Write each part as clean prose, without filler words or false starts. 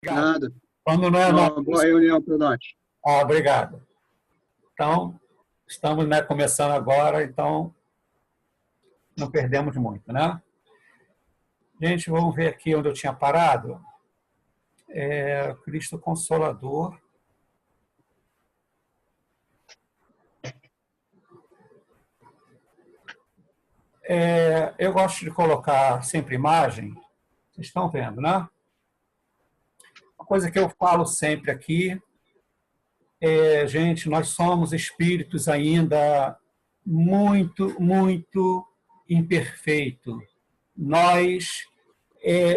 Obrigado. Nada. Quando não é Uma boa reunião para nós. obrigado. Então, estamos, né, começando agora, então não perdemos muito, né? Gente, vamos ver aqui onde eu tinha parado. Cristo Consolador. Eu gosto de colocar sempre imagem. Vocês estão vendo, né? Uma coisa que eu falo sempre aqui gente, nós somos espíritos ainda muito imperfeitos. Nós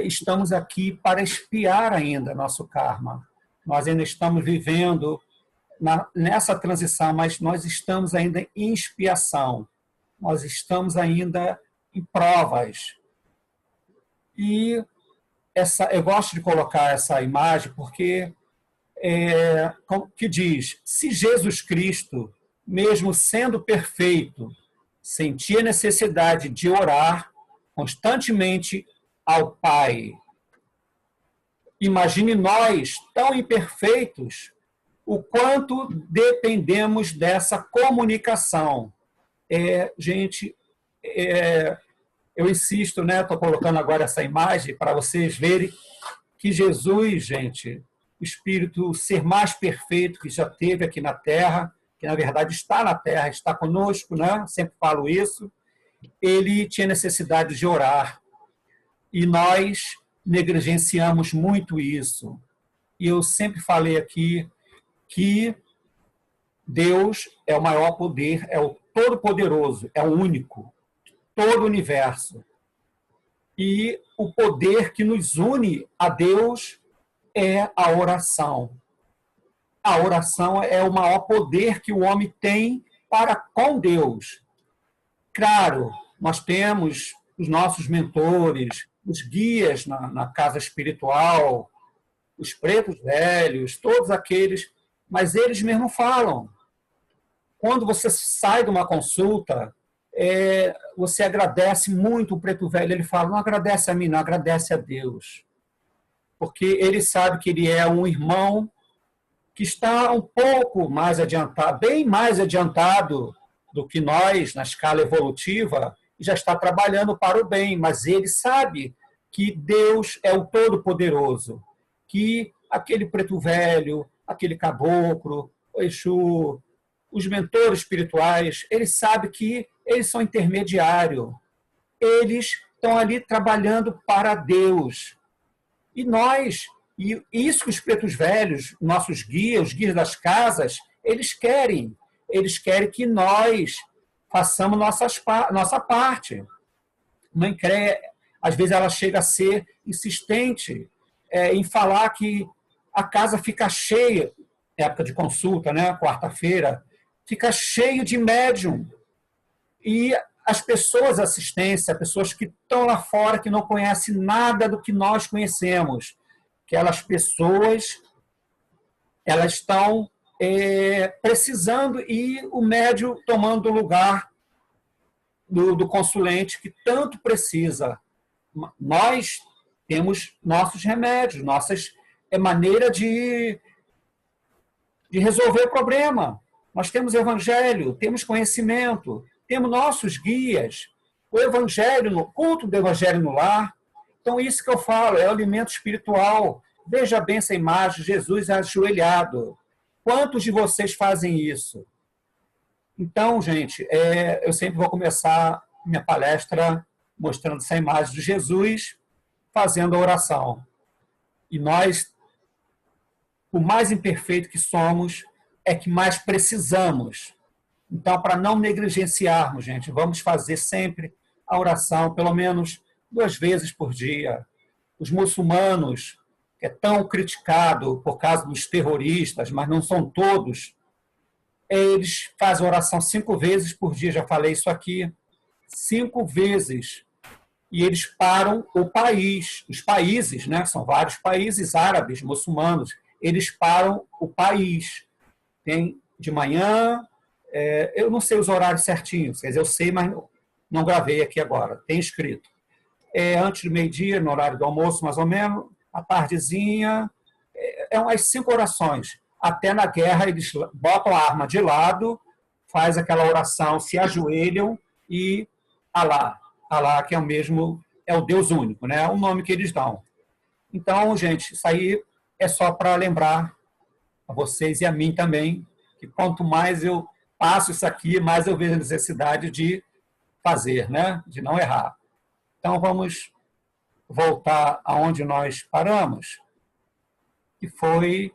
estamos aqui para expiar ainda nosso karma. Nós ainda estamos vivendo nessa transição, mas nós estamos ainda em expiação. Nós estamos ainda em provas. E eu gosto de colocar essa imagem porque que diz, se Jesus Cristo, mesmo sendo perfeito, sentia necessidade de orar constantemente ao Pai, imagine nós, tão imperfeitos, o quanto dependemos dessa comunicação. Gente, eu insisto, né? Estou colocando agora essa imagem para vocês verem que Jesus, gente, o Espírito, o ser mais perfeito que já teve aqui na Terra, que na verdade está na Terra, está conosco, né? Sempre falo isso, ele tinha necessidade de orar. E nós negligenciamos muito isso. E eu sempre falei aqui que Deus é o maior poder, é o todo-poderoso, é o único, todo o universo. E o poder que nos une a Deus é a oração. A oração é o maior poder que o homem tem para com Deus. Claro, nós temos os nossos mentores, os guias na casa espiritual, os pretos velhos, todos aqueles, mas eles mesmo falam. Quando você sai de uma consulta, você agradece muito o preto velho, ele fala, não agradece a mim, não, agradece a Deus. Porque ele sabe que ele é um irmão que está um pouco mais adiantado, bem mais adiantado do que nós na escala evolutiva, e já está trabalhando para o bem, mas ele sabe que Deus é o Todo-Poderoso, que aquele preto velho, aquele caboclo, o Exu, os mentores espirituais, ele sabe que eles são intermediários, eles estão ali trabalhando para Deus. E nós, e isso que os pretos velhos, nossos guias, os guias das casas, eles querem que nós façamos nossa parte. Mãe Cré, às vezes ela chega a ser insistente em falar que a casa fica cheia, época de consulta, né, quarta-feira, fica cheio de médium. E as pessoas assistência, pessoas que estão lá fora, que não conhecem nada do que nós conhecemos, aquelas pessoas, elas estão precisando e o médium tomando o lugar do consulente que tanto precisa. Nós temos nossos remédios, nossas maneira de resolver o problema. Nós temos evangelho, temos conhecimento, temos nossos guias, o evangelho, o culto do evangelho no lar. Então, isso que eu falo, é o alimento espiritual. Veja bem essa imagem, Jesus ajoelhado. Quantos de vocês fazem isso? Então, gente, eu sempre vou começar minha palestra mostrando essa imagem de Jesus fazendo a oração. E nós, o mais imperfeito que somos, é que mais precisamos. Então, para não negligenciarmos, gente, vamos fazer sempre a oração, pelo menos 2 vezes por dia. Os muçulmanos, que é tão criticado por causa dos terroristas, mas não são todos, eles fazem oração 5 vezes por dia, já falei isso aqui, 5 vezes. E eles param o país, os países, né? São vários países árabes, muçulmanos, eles param o país. Tem de manhã, eu não sei os horários certinhos, quer dizer, eu sei, mas não gravei aqui agora, tem escrito. Antes do meio-dia, no horário do almoço, mais ou menos, à tardezinha, as 5 orações. Até na guerra eles botam a arma de lado, faz aquela oração, se ajoelham e Alá. Alá, que é o mesmo, é o Deus único, né? É o nome que eles dão. Então, gente, isso aí é só para lembrar a vocês e a mim também, que quanto mais eu passo isso aqui, mais eu vejo a necessidade de fazer, né? De não errar. Então, vamos voltar aonde nós paramos, que foi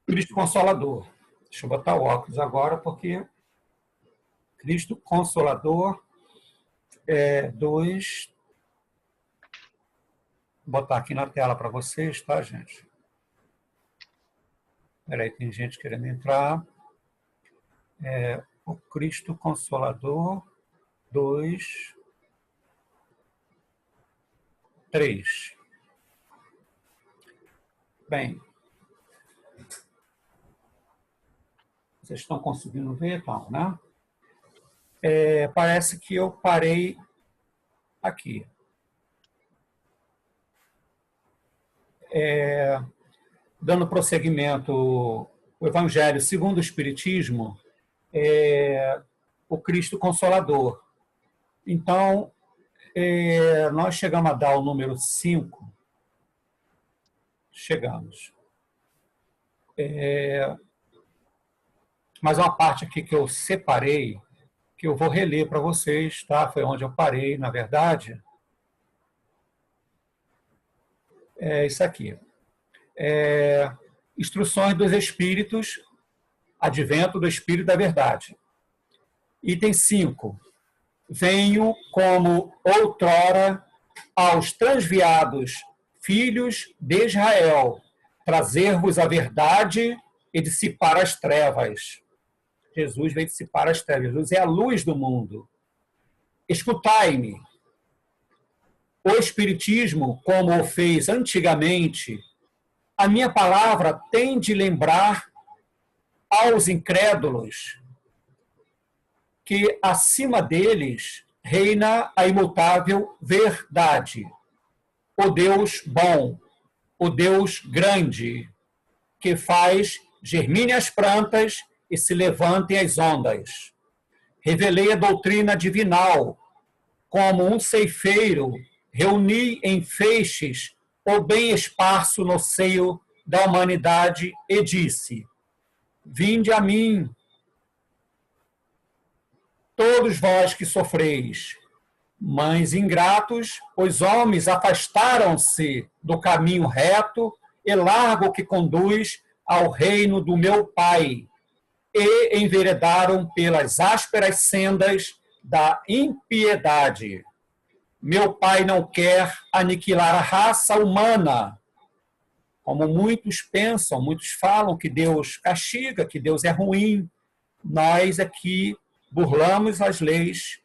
Cristo Consolador. Deixa eu botar o óculos agora, porque Cristo Consolador 2. Vou botar aqui na tela para vocês, tá, gente? Espera aí, tem gente querendo entrar. O Cristo Consolador 2, 3. Bem, vocês estão conseguindo ver, então, né? Parece que eu parei aqui. Dando prosseguimento, o Evangelho segundo o Espiritismo, o Cristo Consolador. Então, nós chegamos a dar o número 5. Chegamos. Mas uma parte aqui que eu separei, que eu vou reler para vocês, tá? Foi onde eu parei, na verdade. É isso aqui. Instruções dos Espíritos, Advento do Espírito da Verdade. Item 5. Venho como outrora aos transviados filhos de Israel, trazer-vos a verdade e dissipar as trevas. Jesus veio dissipar as trevas. Jesus é a luz do mundo. Escutai-me. O Espiritismo, como o fez antigamente, a minha palavra tem de lembrar aos incrédulos que acima deles reina a imutável verdade, o Deus bom, o Deus grande, que faz germinem as plantas e se levantem as ondas. Revelei a doutrina divinal, como um ceifeiro, reuni em feixes o bem esparso no seio da humanidade e disse: vinde a mim, todos vós que sofreis. Mães ingratos, os homens afastaram-se do caminho reto e largo que conduz ao reino do meu Pai, e enveredaram pelas ásperas sendas da impiedade. Meu Pai não quer aniquilar a raça humana, como muitos pensam, muitos falam que Deus castiga, que Deus é ruim. Nós aqui burlamos as leis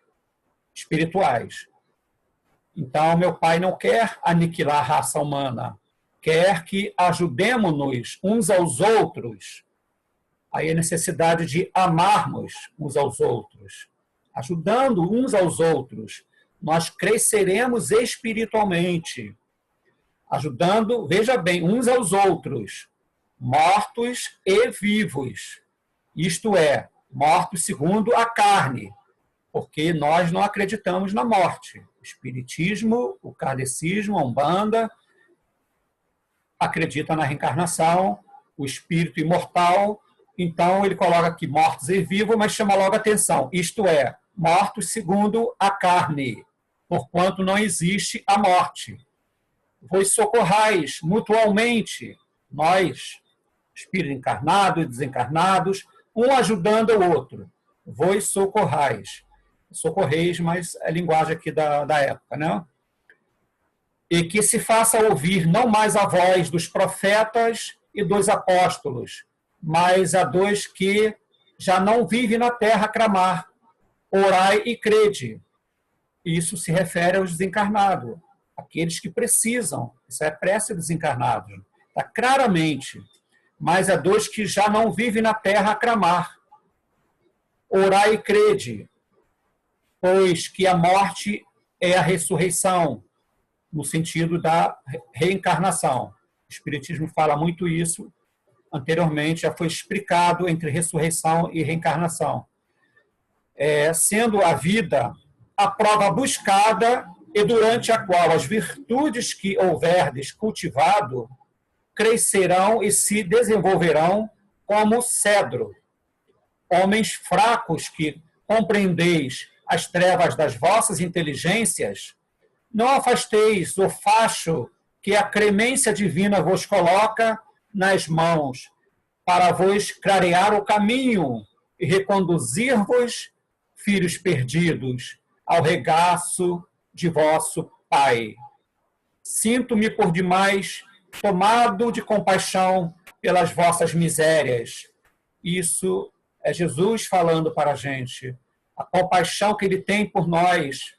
espirituais. Então, meu Pai não quer aniquilar a raça humana, quer que ajudemos-nos uns aos outros. Aí a necessidade de amarmos uns aos outros. Ajudando uns aos outros, nós cresceremos espiritualmente. Ajudando, veja bem, uns aos outros, mortos e vivos. Isto é, mortos segundo a carne, porque nós não acreditamos na morte. O Espiritismo, o Kardecismo, a Umbanda acredita na reencarnação, o espírito imortal. Então, ele coloca aqui mortos e vivos, mas chama logo a atenção. Isto é, mortos segundo a carne, porquanto não existe a morte. Vos socorrais mutualmente, nós, espíritos encarnados e desencarnados, um ajudando o outro. Vos socorrais. Socorreis, mas é a linguagem aqui da época, né? E que se faça ouvir não mais a voz dos profetas e dos apóstolos, mas a dos que já não vivem na terra a clamar. Orai e crede. Isso se refere aos desencarnados, aqueles que precisam. Isso é prece desencarnados. Está claramente. Mas a dos que já não vivem na terra a clamar. Orai e crede, pois que a morte é a ressurreição, no sentido da reencarnação. O Espiritismo fala muito isso, anteriormente já foi explicado entre ressurreição e reencarnação. Sendo a vida a prova buscada e durante a qual as virtudes que houverdes cultivado crescerão e se desenvolverão como cedro. Homens fracos que compreendeis as trevas das vossas inteligências, não afasteis o facho que a clemência divina vos coloca nas mãos, para vos clarear o caminho e reconduzir-vos, filhos perdidos, ao regaço de vosso Pai. Sinto-me por demais tomado de compaixão pelas vossas misérias. Isso é Jesus falando para a gente. A compaixão que Ele tem por nós,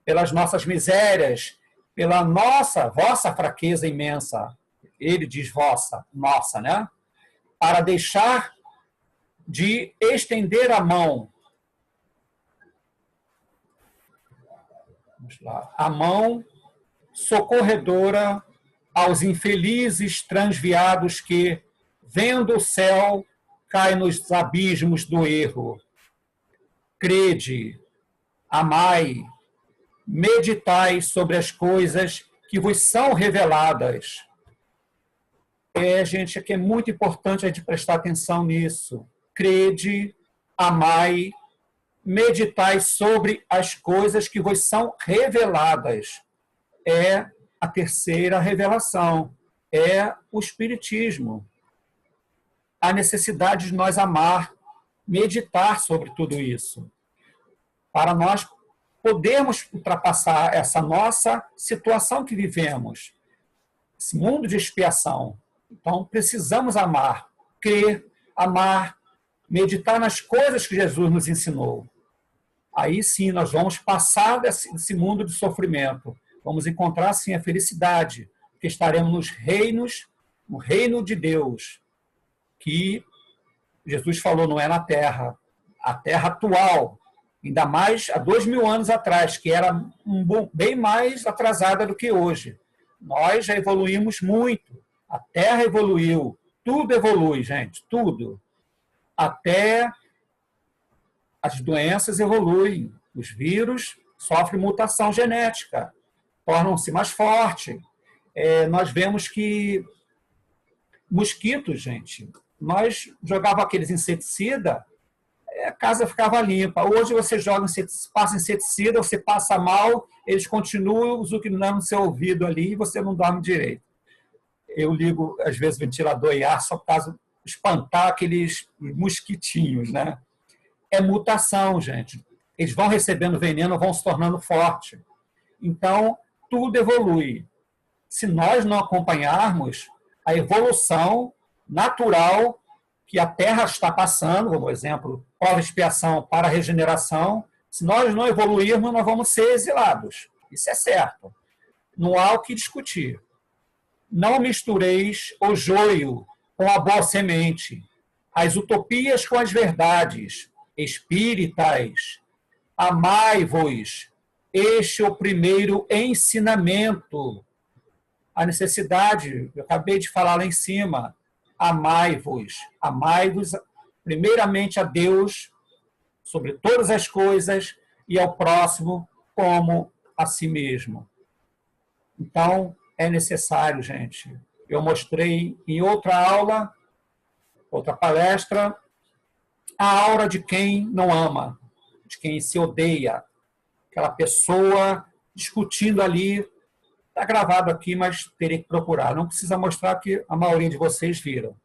pelas nossas misérias, pela vossa fraqueza imensa. Ele diz vossa, nossa, né? Para deixar de estender a mão. Vamos lá. A mão socorredora aos infelizes transviados que, vendo o céu, caem nos abismos do erro. Crede, amai, meditai sobre as coisas que vos são reveladas. Gente, aqui é muito importante a gente prestar atenção nisso. Crede, amai, meditai sobre as coisas que vos são reveladas. É a terceira revelação, é o Espiritismo. A necessidade de nós amar, meditar sobre tudo isso, para nós podermos ultrapassar essa nossa situação que vivemos, esse mundo de expiação. Então, precisamos amar, crer, amar, meditar nas coisas que Jesus nos ensinou. Aí sim, nós vamos passar desse mundo de sofrimento. Vamos encontrar, sim, a felicidade, porque estaremos nos reinos, no reino de Deus, que Jesus falou, não é na Terra, a Terra atual, ainda mais há 2000 anos atrás, que era bem mais atrasada do que hoje. Nós já evoluímos muito, a Terra evoluiu, tudo evolui, gente, tudo. Até as doenças evoluem, os vírus sofrem mutação genética, tornam-se mais fortes. Nós vemos que mosquitos, gente, nós jogávamos aqueles inseticidas, a casa ficava limpa. Hoje você passa inseticida, você passa mal, eles continuam zucrinando no seu ouvido ali e você não dorme direito. Eu ligo, às vezes, o ventilador e ar só para espantar aqueles mosquitinhos, né? É mutação, gente. Eles vão recebendo veneno, vão se tornando fortes. Então, tudo evolui. Se nós não acompanharmos a evolução natural que a Terra está passando, como exemplo, prova-expiação para a regeneração, se nós não evoluirmos, nós vamos ser exilados. Isso é certo. Não há o que discutir. Não mistureis o joio com a boa semente, as utopias com as verdades espíritas. Amai-vos. Este é o primeiro ensinamento. A necessidade, eu acabei de falar lá em cima, amai-vos. Amai-vos primeiramente a Deus sobre todas as coisas e ao próximo como a si mesmo. Então, é necessário, gente. Eu mostrei em outra aula, outra palestra, a aura de quem não ama, de quem se odeia. Aquela pessoa discutindo ali, está gravado aqui, mas teria que procurar. Não precisa mostrar que a maioria de vocês viram.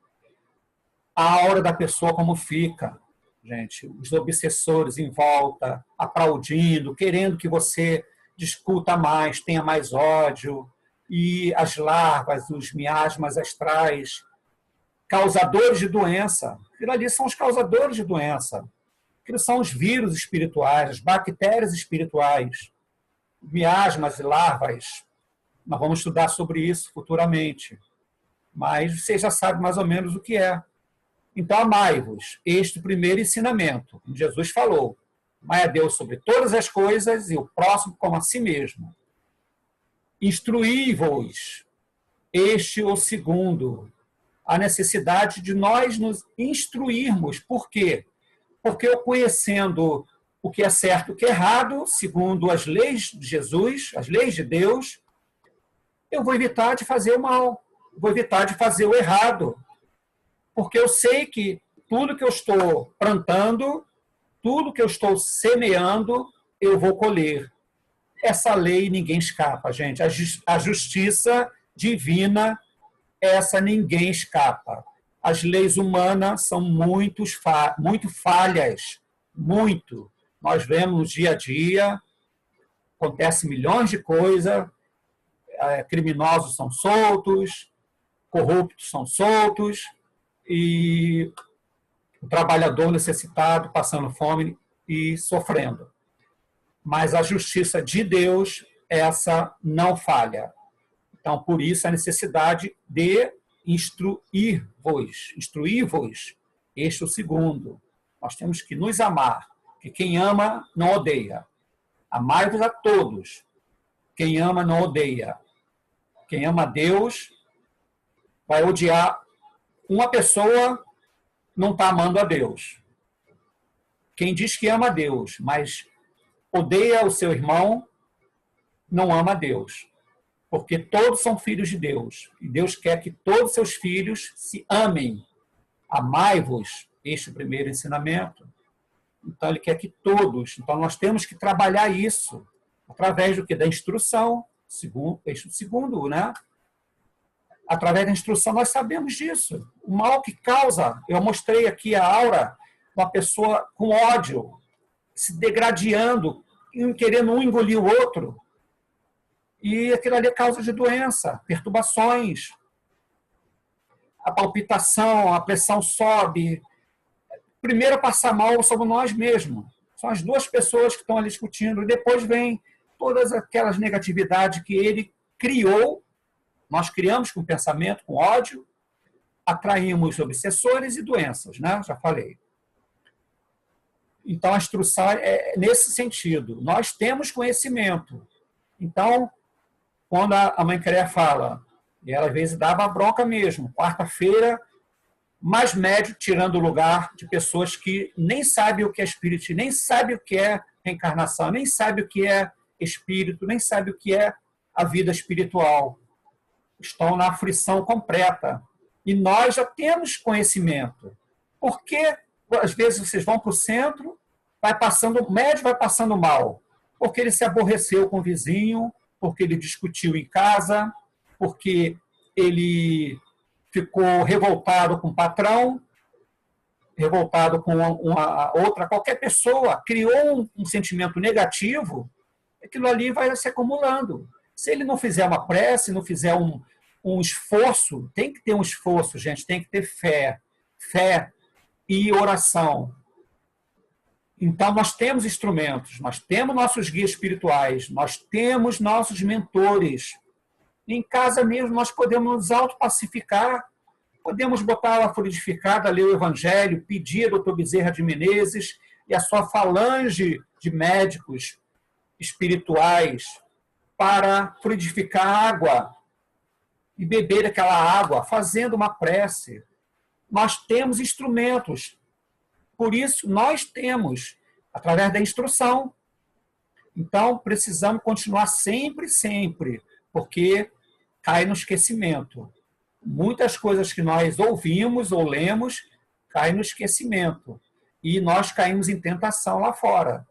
A aura da pessoa como fica, gente. Os obsessores em volta, aplaudindo, querendo que você discuta mais, tenha mais ódio. E as larvas, os miasmas astrais, causadores de doença. Aquilo ali são os causadores de doença. Aquilo são os vírus espirituais, as bactérias espirituais, miasmas e larvas. Nós vamos estudar sobre isso futuramente. Mas você já sabe mais ou menos o que é. Então, amai-vos. Este primeiro ensinamento, como Jesus falou. Amai a Deus sobre todas as coisas e o próximo como a si mesmo. Instruí-vos, este o segundo, a necessidade de nós nos instruirmos. Por quê? Porque eu conhecendo o que é certo e o que é errado, segundo as leis de Jesus, as leis de Deus, eu vou evitar de fazer o mal, vou evitar de fazer o errado. Porque eu sei que tudo que eu estou plantando, tudo que eu estou semeando, eu vou colher. Essa lei ninguém escapa, gente. A justiça divina, essa ninguém escapa. As leis humanas são muito falhas, muito. Nós vemos no dia a dia, acontece milhões de coisas, criminosos são soltos, corruptos são soltos, e o trabalhador necessitado passando fome e sofrendo. Mas a justiça de Deus, essa não falha. Então, por isso, a necessidade de instruir-vos. Instruir-vos, este é o segundo. Nós temos que nos amar, que quem ama não odeia. Amai-vos a todos. Quem ama não odeia. Quem ama a Deus vai odiar uma pessoa, não está amando a Deus. Quem diz que ama a Deus, mas odeia o seu irmão, não ama a Deus. Porque todos são filhos de Deus. E Deus quer que todos os seus filhos se amem. Amai-vos, este é o primeiro ensinamento. Então, ele quer que todos. Então, nós temos que trabalhar isso através do que? Da instrução. Segundo, né? Através da instrução, nós sabemos disso. O mal que causa, eu mostrei aqui a aura, uma pessoa com ódio, se degradando, querendo um engolir o outro. E aquilo ali é causa de doença, perturbações. A palpitação, a pressão sobe. Primeiro a passar mal somos nós mesmos. São as duas pessoas que estão ali discutindo. E depois vem todas aquelas negatividades que ele criou. Nós criamos com pensamento, com ódio. Atraímos obsessores e doenças, né? Já falei. Então, a instrução é nesse sentido. Nós temos conhecimento. Então, quando a mãe Cré fala, e ela às vezes dava bronca mesmo, quarta-feira, mais médio tirando o lugar de pessoas que nem sabem o que é espírito, nem sabem o que é reencarnação, nem sabem o que é espírito, nem sabem o que é a vida espiritual. Estão na aflição completa. E nós já temos conhecimento. Por que, às vezes, vocês vão para o centro, vai passando, o médio vai passando mal? Porque ele se aborreceu com o vizinho, porque ele discutiu em casa, porque ele ficou revoltado com o patrão, revoltado com uma outra, qualquer pessoa, criou um sentimento negativo, aquilo ali vai se acumulando. Se ele não fizer uma prece, não fizer um esforço, tem que ter um esforço, gente, tem que ter fé e oração. Então, nós temos instrumentos, nós temos nossos guias espirituais, nós temos nossos mentores. Em casa mesmo, nós podemos nos autopacificar, podemos botar a fluidificada, ler o Evangelho, pedir ao Dr. Bezerra de Menezes e a sua falange de médicos espirituais para fluidificar a água e beber aquela água, fazendo uma prece. Nós temos instrumentos. Por isso, nós temos, através da instrução. Então, precisamos continuar sempre, porque cai no esquecimento. Muitas coisas que nós ouvimos ou lemos caem no esquecimento. E nós caímos em tentação lá fora.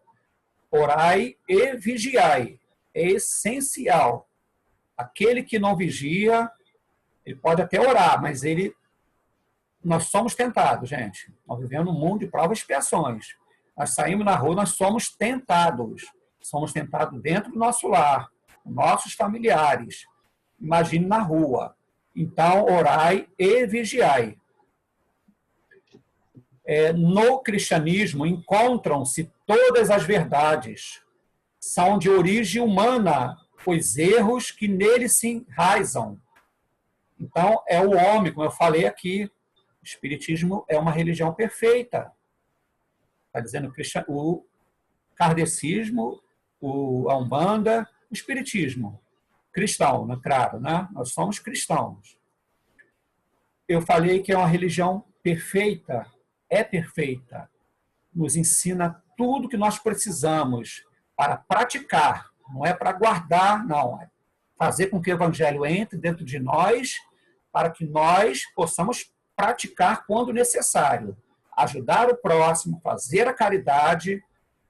Orai e vigiai. É essencial. Aquele que não vigia, ele pode até orar, mas nós somos tentados, gente. Nós vivemos num mundo de provas e expiações. Nós saímos na rua, nós somos tentados. Somos tentados dentro do nosso lar, nossos familiares. Imagine na rua. Então, orai e vigiai. No cristianismo, encontram-se todas as verdades. São de origem humana, os erros que nele se enraizam. Então, é o homem, como eu falei aqui, o Espiritismo é uma religião perfeita. Está dizendo kardecismo, a Umbanda, o espiritismo cristão, né? Claro, né? Nós somos cristãos. Eu falei que é uma religião perfeita, é perfeita, nos ensina tudo que nós precisamos para praticar, não é para guardar, não, é fazer com que o evangelho entre dentro de nós, para que nós possamos praticar quando necessário, ajudar o próximo, fazer a caridade,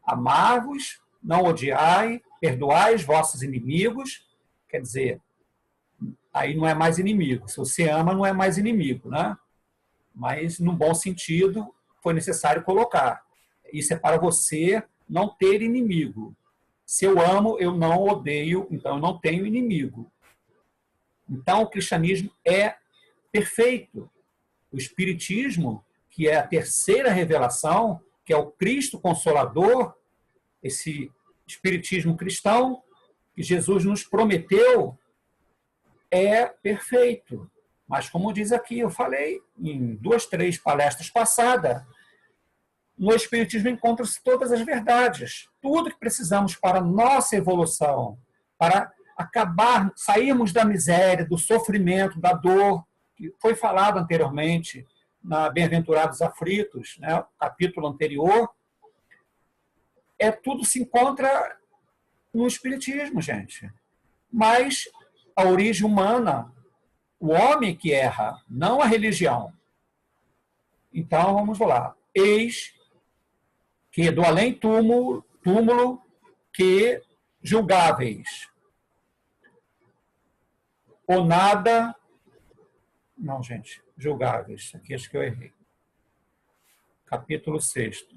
amar-vos, não odiai, perdoai os vossos inimigos, quer dizer, aí não é mais inimigo, se você ama não é mais inimigo, né? Mas, num bom sentido, foi necessário colocar. Isso é para você não ter inimigo. Se eu amo, eu não odeio, então eu não tenho inimigo. Então, o cristianismo é perfeito. O espiritismo, que é a terceira revelação, que é o Cristo Consolador, esse espiritismo cristão que Jesus nos prometeu, é perfeito. Mas, como diz aqui, eu falei em 2, 3 palestras passadas, no Espiritismo encontram-se todas as verdades, tudo que precisamos para a nossa evolução, para acabar, sairmos da miséria, do sofrimento, da dor, que foi falado anteriormente na Bem-aventurados Aflitos, né, o capítulo anterior. Tudo se encontra no Espiritismo, gente. Mas a origem humana, o homem que erra, não a religião. Então, vamos lá. Eis que do além-túmulo que julgáveis. Ou nada... Não, gente, julgáveis. Aqui acho que eu errei. Capítulo 6.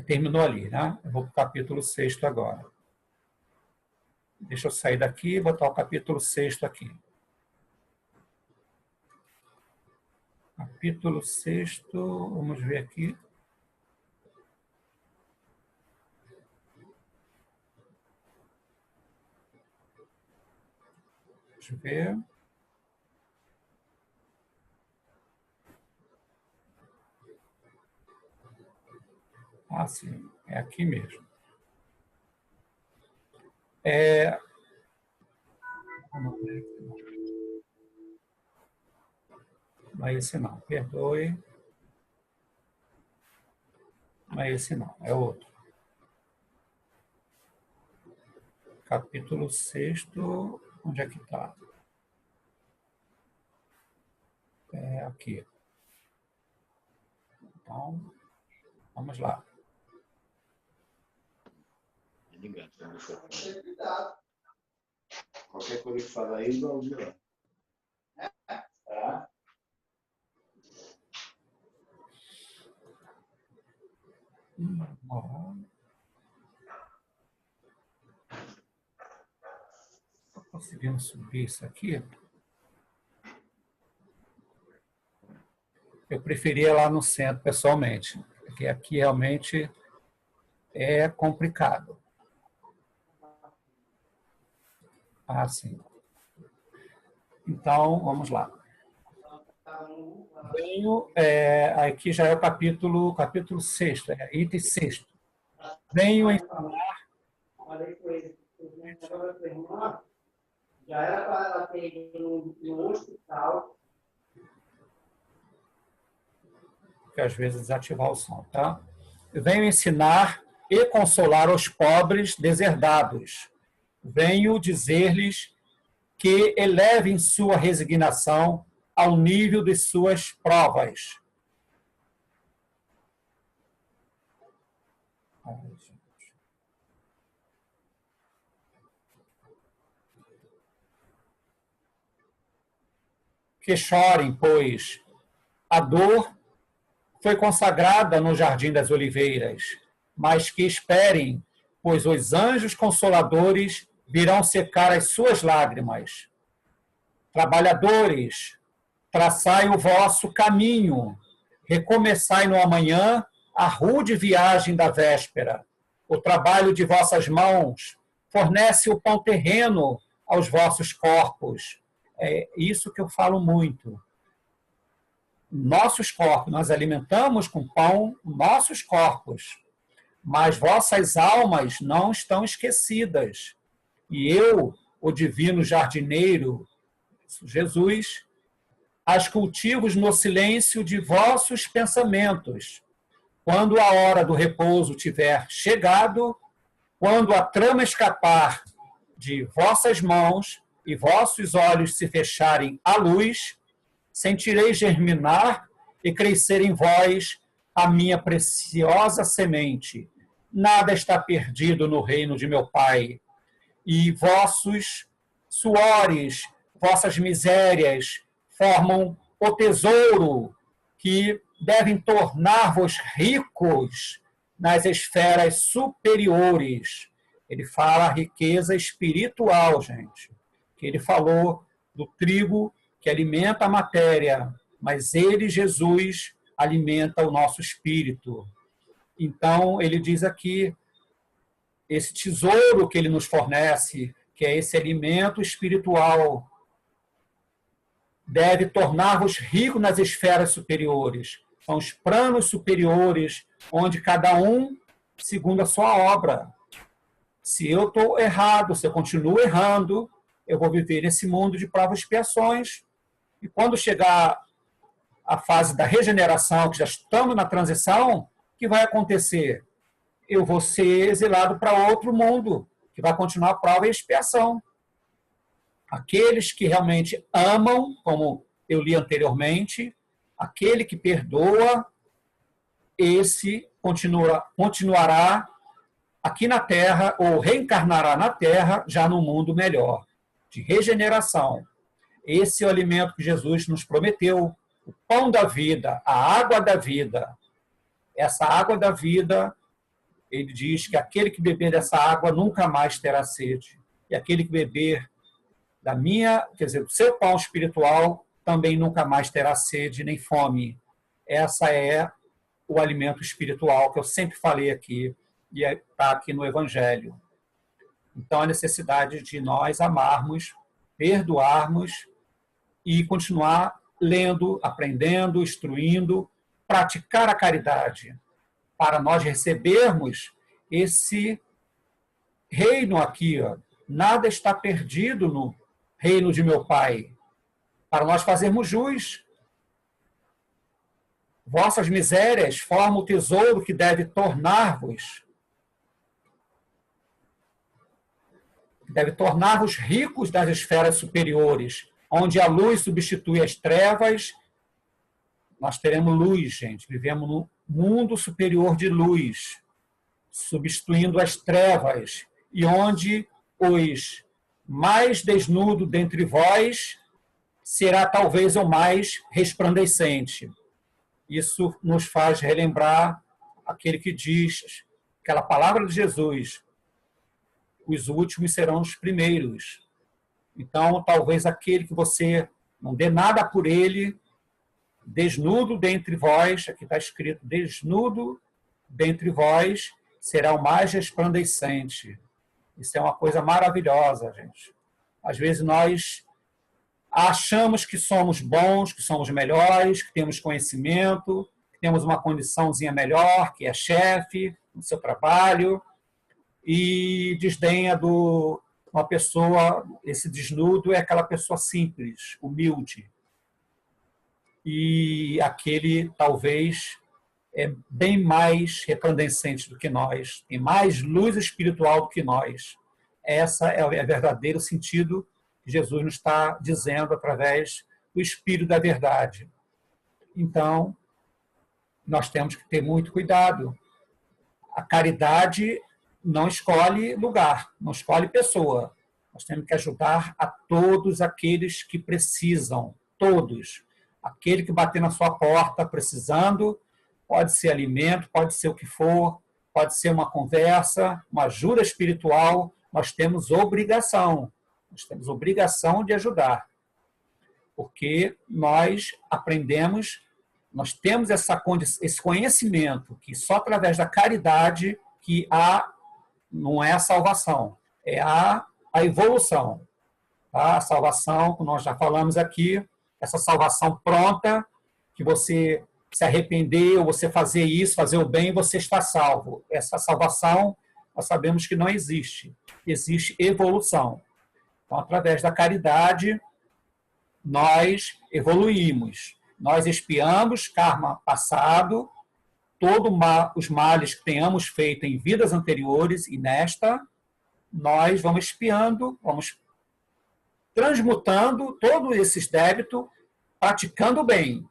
Terminou ali, né? Eu vou para o capítulo 6 agora. Deixa eu sair daqui e botar o capítulo 6 aqui. Capítulo 6, vamos ver aqui. Deixa eu ver. Ah, sim, é aqui mesmo. Não é esse não, perdoe. Não é esse não, é outro. Capítulo 6, onde é que está? É aqui. Então, vamos lá. Qualquer coisa que fala aí, não ouvi lá. Tá? Estou conseguindo subir isso aqui. Eu preferia lá no centro, pessoalmente, porque aqui realmente é complicado. Ah, sim. Então, vamos lá. Aqui já é o capítulo 6, item 6. Venho ensinar... Já era para ela ter ido no hospital. Que às vezes desativar o som, tá? Venho ensinar e consolar os pobres deserdados. Venho dizer-lhes que elevem sua resignação ao nível de suas provas. Que chorem, pois a dor foi consagrada no Jardim das Oliveiras, mas que esperem, pois os anjos consoladores virão secar as suas lágrimas. Trabalhadores, traçai o vosso caminho, recomeçai no amanhã a rude viagem da véspera. O trabalho de vossas mãos fornece o pão terreno aos vossos corpos. É isso que eu falo muito. Nossos corpos, nós alimentamos com pão nossos corpos. mas vossas almas não estão esquecidas. E eu, o divino jardineiro, Jesus, as cultivo no silêncio de vossos pensamentos. Quando a hora do repouso tiver chegado, quando a trama escapar de vossas mãos e vossos olhos se fecharem à luz, sentirei germinar e crescer em vós a minha preciosa semente. Nada está perdido no reino de meu Pai. E vossos suores, vossas misérias formam o tesouro que devem tornar-vos ricos nas esferas superiores. Ele fala a riqueza espiritual, gente. Que ele falou do trigo que alimenta a matéria, mas ele, Jesus, alimenta o nosso espírito. Então, ele diz aqui, esse tesouro que ele nos fornece, que é esse alimento espiritual, deve tornar-vos ricos nas esferas superiores. São os planos superiores, onde cada um segundo a sua obra. Se eu estou errado, se eu continuo errando, eu vou viver nesse mundo de provas e expiações. E quando chegar a fase da regeneração, que já estamos na transição, o que vai acontecer? Eu vou ser exilado para outro mundo, que vai continuar a prova e expiação. Aqueles que realmente amam, como eu li anteriormente, aquele que perdoa, esse continuará aqui na Terra, ou reencarnará na Terra, já no mundo melhor, de regeneração. Esse é o alimento que Jesus nos prometeu, o pão da vida, a água da vida. Essa água da vida, ele diz que aquele que beber dessa água nunca mais terá sede. E aquele que beber do seu pão espiritual, também nunca mais terá sede nem fome. Essa é o alimento espiritual que eu sempre falei aqui, e está aqui no Evangelho. Então, a necessidade de nós amarmos, perdoarmos e continuar lendo, aprendendo, instruindo, praticar a caridade, para nós recebermos esse reino aqui. Nada está perdido no reino de meu Pai, para nós fazermos jus. Vossas misérias formam o tesouro que deve tornar-vos ricos das esferas superiores, onde a luz substitui as trevas. Nós teremos luz, gente. Vivemos no mundo superior de luz, substituindo as trevas, e onde os mais desnudo dentre vós será talvez o mais resplandecente. Isso nos faz relembrar aquele que diz, aquela palavra de Jesus, os últimos serão os primeiros. Então, talvez aquele que você não dê nada por ele, desnudo dentre vós, aqui está escrito, desnudo dentre vós, será o mais resplandecente. Isso é uma coisa maravilhosa, gente. Às vezes nós achamos que somos bons, que somos melhores, que temos conhecimento, que temos uma condiçãozinha melhor, que é chefe no seu trabalho, e desdenha uma pessoa, esse desnudo é aquela pessoa simples, humilde. E aquele, talvez, é bem mais resplandecente do que nós, tem mais luz espiritual do que nós. Essa é o verdadeiro sentido que Jesus nos está dizendo através do Espírito da Verdade. Então, nós temos que ter muito cuidado. A caridade não escolhe lugar, não escolhe pessoa. Nós temos que ajudar a todos aqueles que precisam, todos. Aquele que bater na sua porta precisando, pode ser alimento, pode ser o que for, pode ser uma conversa, uma ajuda espiritual, nós temos obrigação de ajudar. Porque nós aprendemos, nós temos esse conhecimento que só através da caridade que não é a salvação, é a evolução. Tá? A salvação, como nós já falamos aqui, essa salvação pronta, que você se arrepender ou você fazer isso, fazer o bem, você está salvo. Essa salvação, nós sabemos que não existe. Existe evolução. Então, através da caridade, nós evoluímos. Nós expiamos karma passado, todos os males que tenhamos feito em vidas anteriores e nesta, nós vamos expiando, vamos transmutando todos esses débitos, praticando o bem,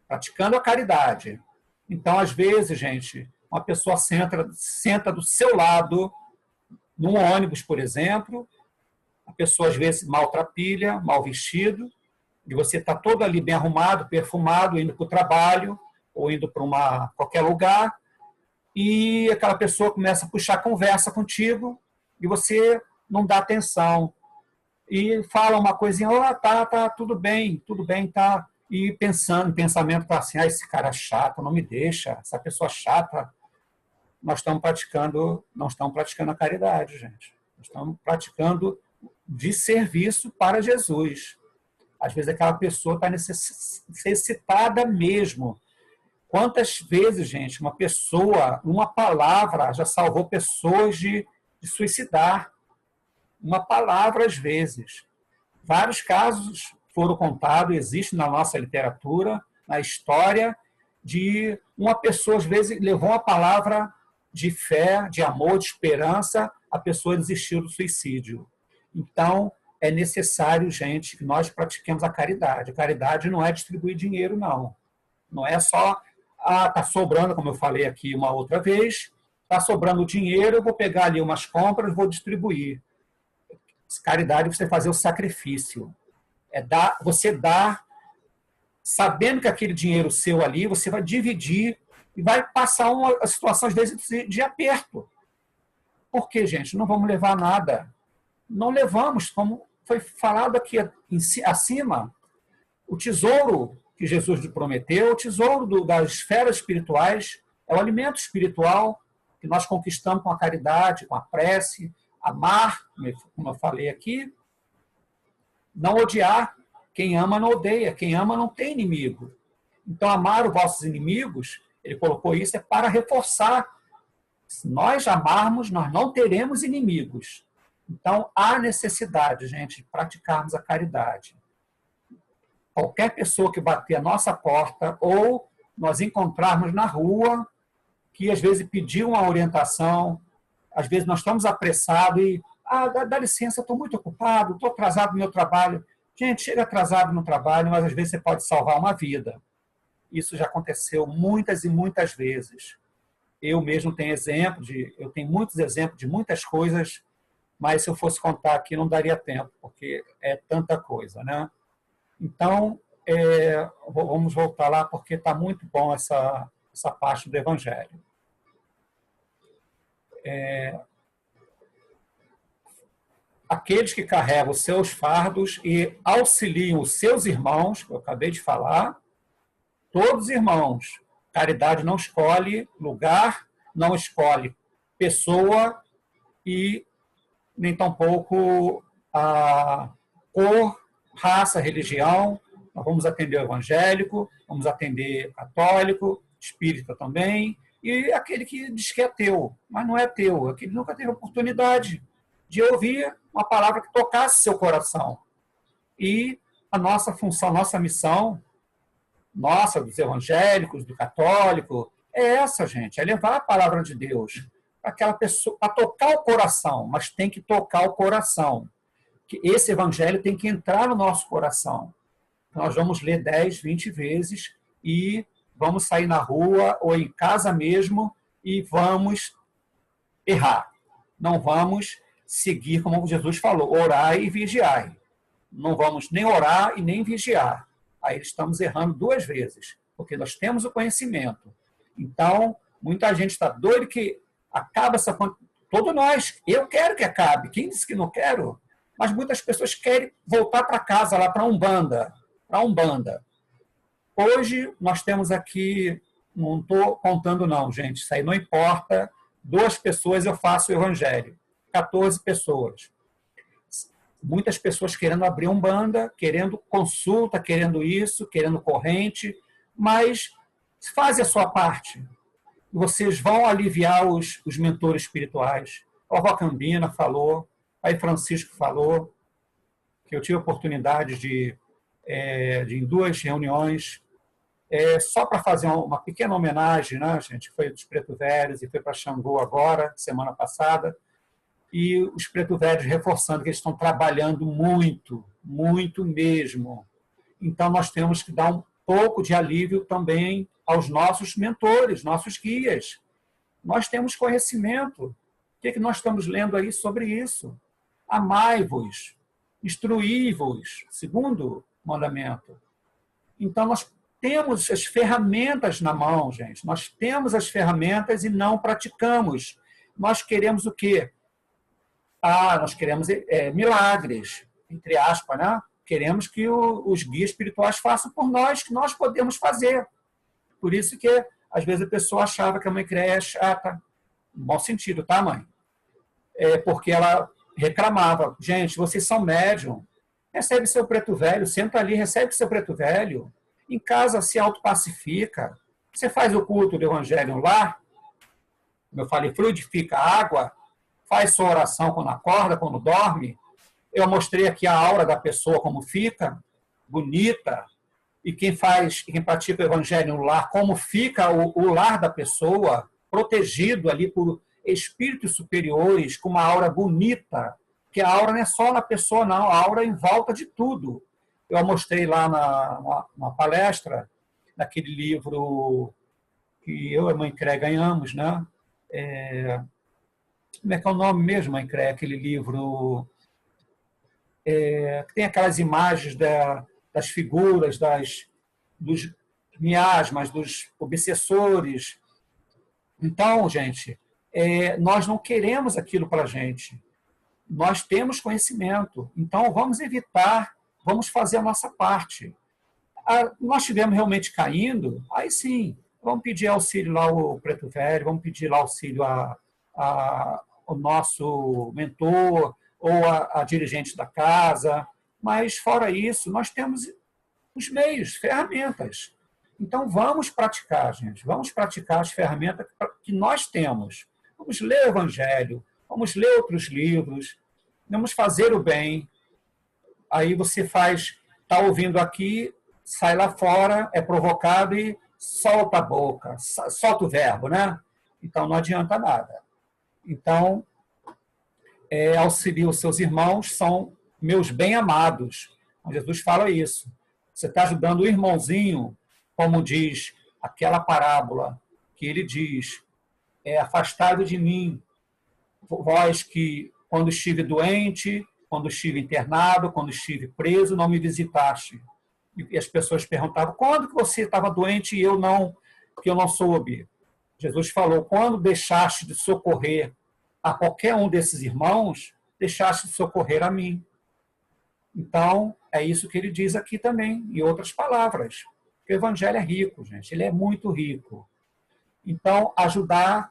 praticando a caridade. Então, às vezes, gente, uma pessoa senta do seu lado, num ônibus, por exemplo, a pessoa, às vezes, maltrapilha, mal vestido, e você está todo ali bem arrumado, perfumado, indo para o trabalho, ou indo para qualquer lugar, e aquela pessoa começa a puxar conversa contigo, e você não dá atenção. E fala uma coisinha, tá, tudo bem, tá. E pensando, em pensamento, tá assim, esse cara é chato, não me deixa, essa pessoa chata. Não estamos praticando a caridade, gente. Nós estamos praticando de serviço para Jesus. Às vezes aquela pessoa está necessitada mesmo. Quantas vezes, gente, uma pessoa, uma palavra já salvou pessoas de suicidar. Uma palavra, às vezes. Vários casos foram contados, existem na nossa literatura, na história, de uma pessoa, às vezes, levou uma palavra de fé, de amor, de esperança, a pessoa desistiu do suicídio. Então, é necessário, gente, que nós pratiquemos a caridade. A caridade não é distribuir dinheiro, não. Não é só, está sobrando, como eu falei aqui uma outra vez, está sobrando dinheiro, eu vou pegar ali umas compras, vou distribuir. Caridade é você fazer o sacrifício. Você dá, sabendo que aquele dinheiro seu ali, você vai dividir e vai passar uma situação, às vezes, de aperto. Por quê, gente? Não vamos levar nada. Não levamos, como foi falado aqui acima, o tesouro que Jesus nos prometeu, o tesouro das esferas espirituais, é o alimento espiritual que nós conquistamos com a caridade, com a prece, amar, como eu falei aqui, não odiar. Quem ama não odeia, quem ama não tem inimigo. Então, amar os vossos inimigos, ele colocou isso, é para reforçar. Se nós amarmos, nós não teremos inimigos. Então, há necessidade, gente, de praticarmos a caridade. Qualquer pessoa que bater a nossa porta ou nós encontrarmos na rua, que às vezes pediu uma orientação, às vezes nós estamos apressados e, dá licença, estou muito ocupado, estou atrasado no meu trabalho. Gente, chega atrasado no trabalho, mas às vezes você pode salvar uma vida. Isso já aconteceu muitas e muitas vezes. Eu mesmo tenho eu tenho muitos exemplos de muitas coisas, mas se eu fosse contar aqui não daria tempo, porque é tanta coisa, né? Então, vamos voltar lá, porque está muito bom essa parte do Evangelho. Aqueles que carregam os seus fardos e auxiliam os seus irmãos, que eu acabei de falar, todos irmãos. Caridade não escolhe lugar, não escolhe pessoa e nem tampouco a cor, raça, religião. Nós vamos atender o evangélico, vamos atender o católico, espírita também, e aquele que diz que é teu, mas não é teu, aquele nunca teve oportunidade de ouvir uma palavra que tocasse seu coração. E a nossa função, nossa missão, nossa, dos evangélicos, do católico, é essa, gente, é levar a palavra de Deus para aquela pessoa, para tocar o coração, mas tem que tocar o coração. Que esse evangelho tem que entrar no nosso coração. Nós vamos ler 10, 20 vezes e vamos sair na rua ou em casa mesmo e vamos errar. Não vamos seguir, como Jesus falou, orai e vigiai. Não vamos nem orar e nem vigiar. Aí estamos errando 2 vezes, porque nós temos o conhecimento. Então, muita gente está doido que acaba essa... Todos nós, eu quero que acabe. Quem disse que não quero? Mas muitas pessoas querem voltar para casa, lá para a Umbanda. Hoje, nós temos aqui, não estou contando não, gente, isso aí não importa, 2 pessoas eu faço o evangelho, 14 pessoas. Muitas pessoas querendo abrir Umbanda, querendo consulta, querendo isso, querendo corrente, mas Faz a sua parte. Vocês vão aliviar os mentores espirituais. A avó Cambina falou, aí Francisco falou, que eu tive a oportunidade de em 2 reuniões, só para fazer uma pequena homenagem, né, gente? Foi dos Preto Velhos e foi para Xangô agora, semana passada, e os Preto Velhos reforçando que eles estão trabalhando muito, muito mesmo. Então, nós temos que dar um pouco de alívio também aos nossos mentores, nossos guias. Nós temos conhecimento. O que nós estamos lendo aí sobre isso? Amai-vos, instruí-vos, segundo mandamento. Então, nós temos as ferramentas na mão, gente. Nós temos as ferramentas e não praticamos. Nós queremos o quê? Nós queremos milagres, entre aspas, né? Queremos que os guias espirituais façam por nós, que nós podemos fazer. Por isso que, às vezes, a pessoa achava que a mãe Créia é chata. No bom sentido, tá, mãe? Porque ela reclamava. Gente, vocês são médium. Recebe seu preto velho, senta ali, recebe seu preto velho. Em casa se autopacifica. Você faz o culto do evangelho lá, como eu falei, fluidifica a água, faz sua oração quando acorda, quando dorme. Eu mostrei aqui a aura da pessoa como fica, bonita, e quem pratica o evangelho no lar, como fica o lar da pessoa, protegido ali por espíritos superiores, com uma aura bonita, que a aura não é só na pessoa, não, a aura é em volta de tudo. Eu mostrei lá na palestra, naquele livro que eu e a mãe Créia ganhamos, né? Como é que é o nome mesmo, mãe Créia? Aquele livro que tem aquelas imagens das figuras, dos miasmas, dos obsessores. Então, gente, nós não queremos aquilo para a gente. Nós temos conhecimento. Então, vamos evitar, vamos fazer a nossa parte. Nós estivermos realmente caindo, aí sim, vamos pedir auxílio lá ao Preto Velho, vamos pedir lá auxílio ao nosso mentor ou a dirigente da casa. Mas, fora isso, nós temos os meios, ferramentas. Então, vamos praticar, gente. Vamos praticar as ferramentas que nós temos. Vamos ler o Evangelho, vamos ler outros livros, vamos fazer o bem. Aí você está ouvindo aqui, sai lá fora, é provocado e solta a boca, solta o verbo, né? Então, não adianta nada. Então, auxilie os seus irmãos, são meus bem-amados. Jesus fala isso. Você está ajudando o irmãozinho, como diz aquela parábola que ele diz, afastado de mim, vós que, quando estive doente, quando estive internado, quando estive preso, não me visitaste. E as pessoas perguntavam, quando que você estava doente e que eu não soube? Jesus falou, quando deixaste de socorrer a qualquer um desses irmãos, deixaste de socorrer a mim. Então, é isso que ele diz aqui também, em outras palavras. O evangelho é rico, gente, ele é muito rico. Então, ajudar,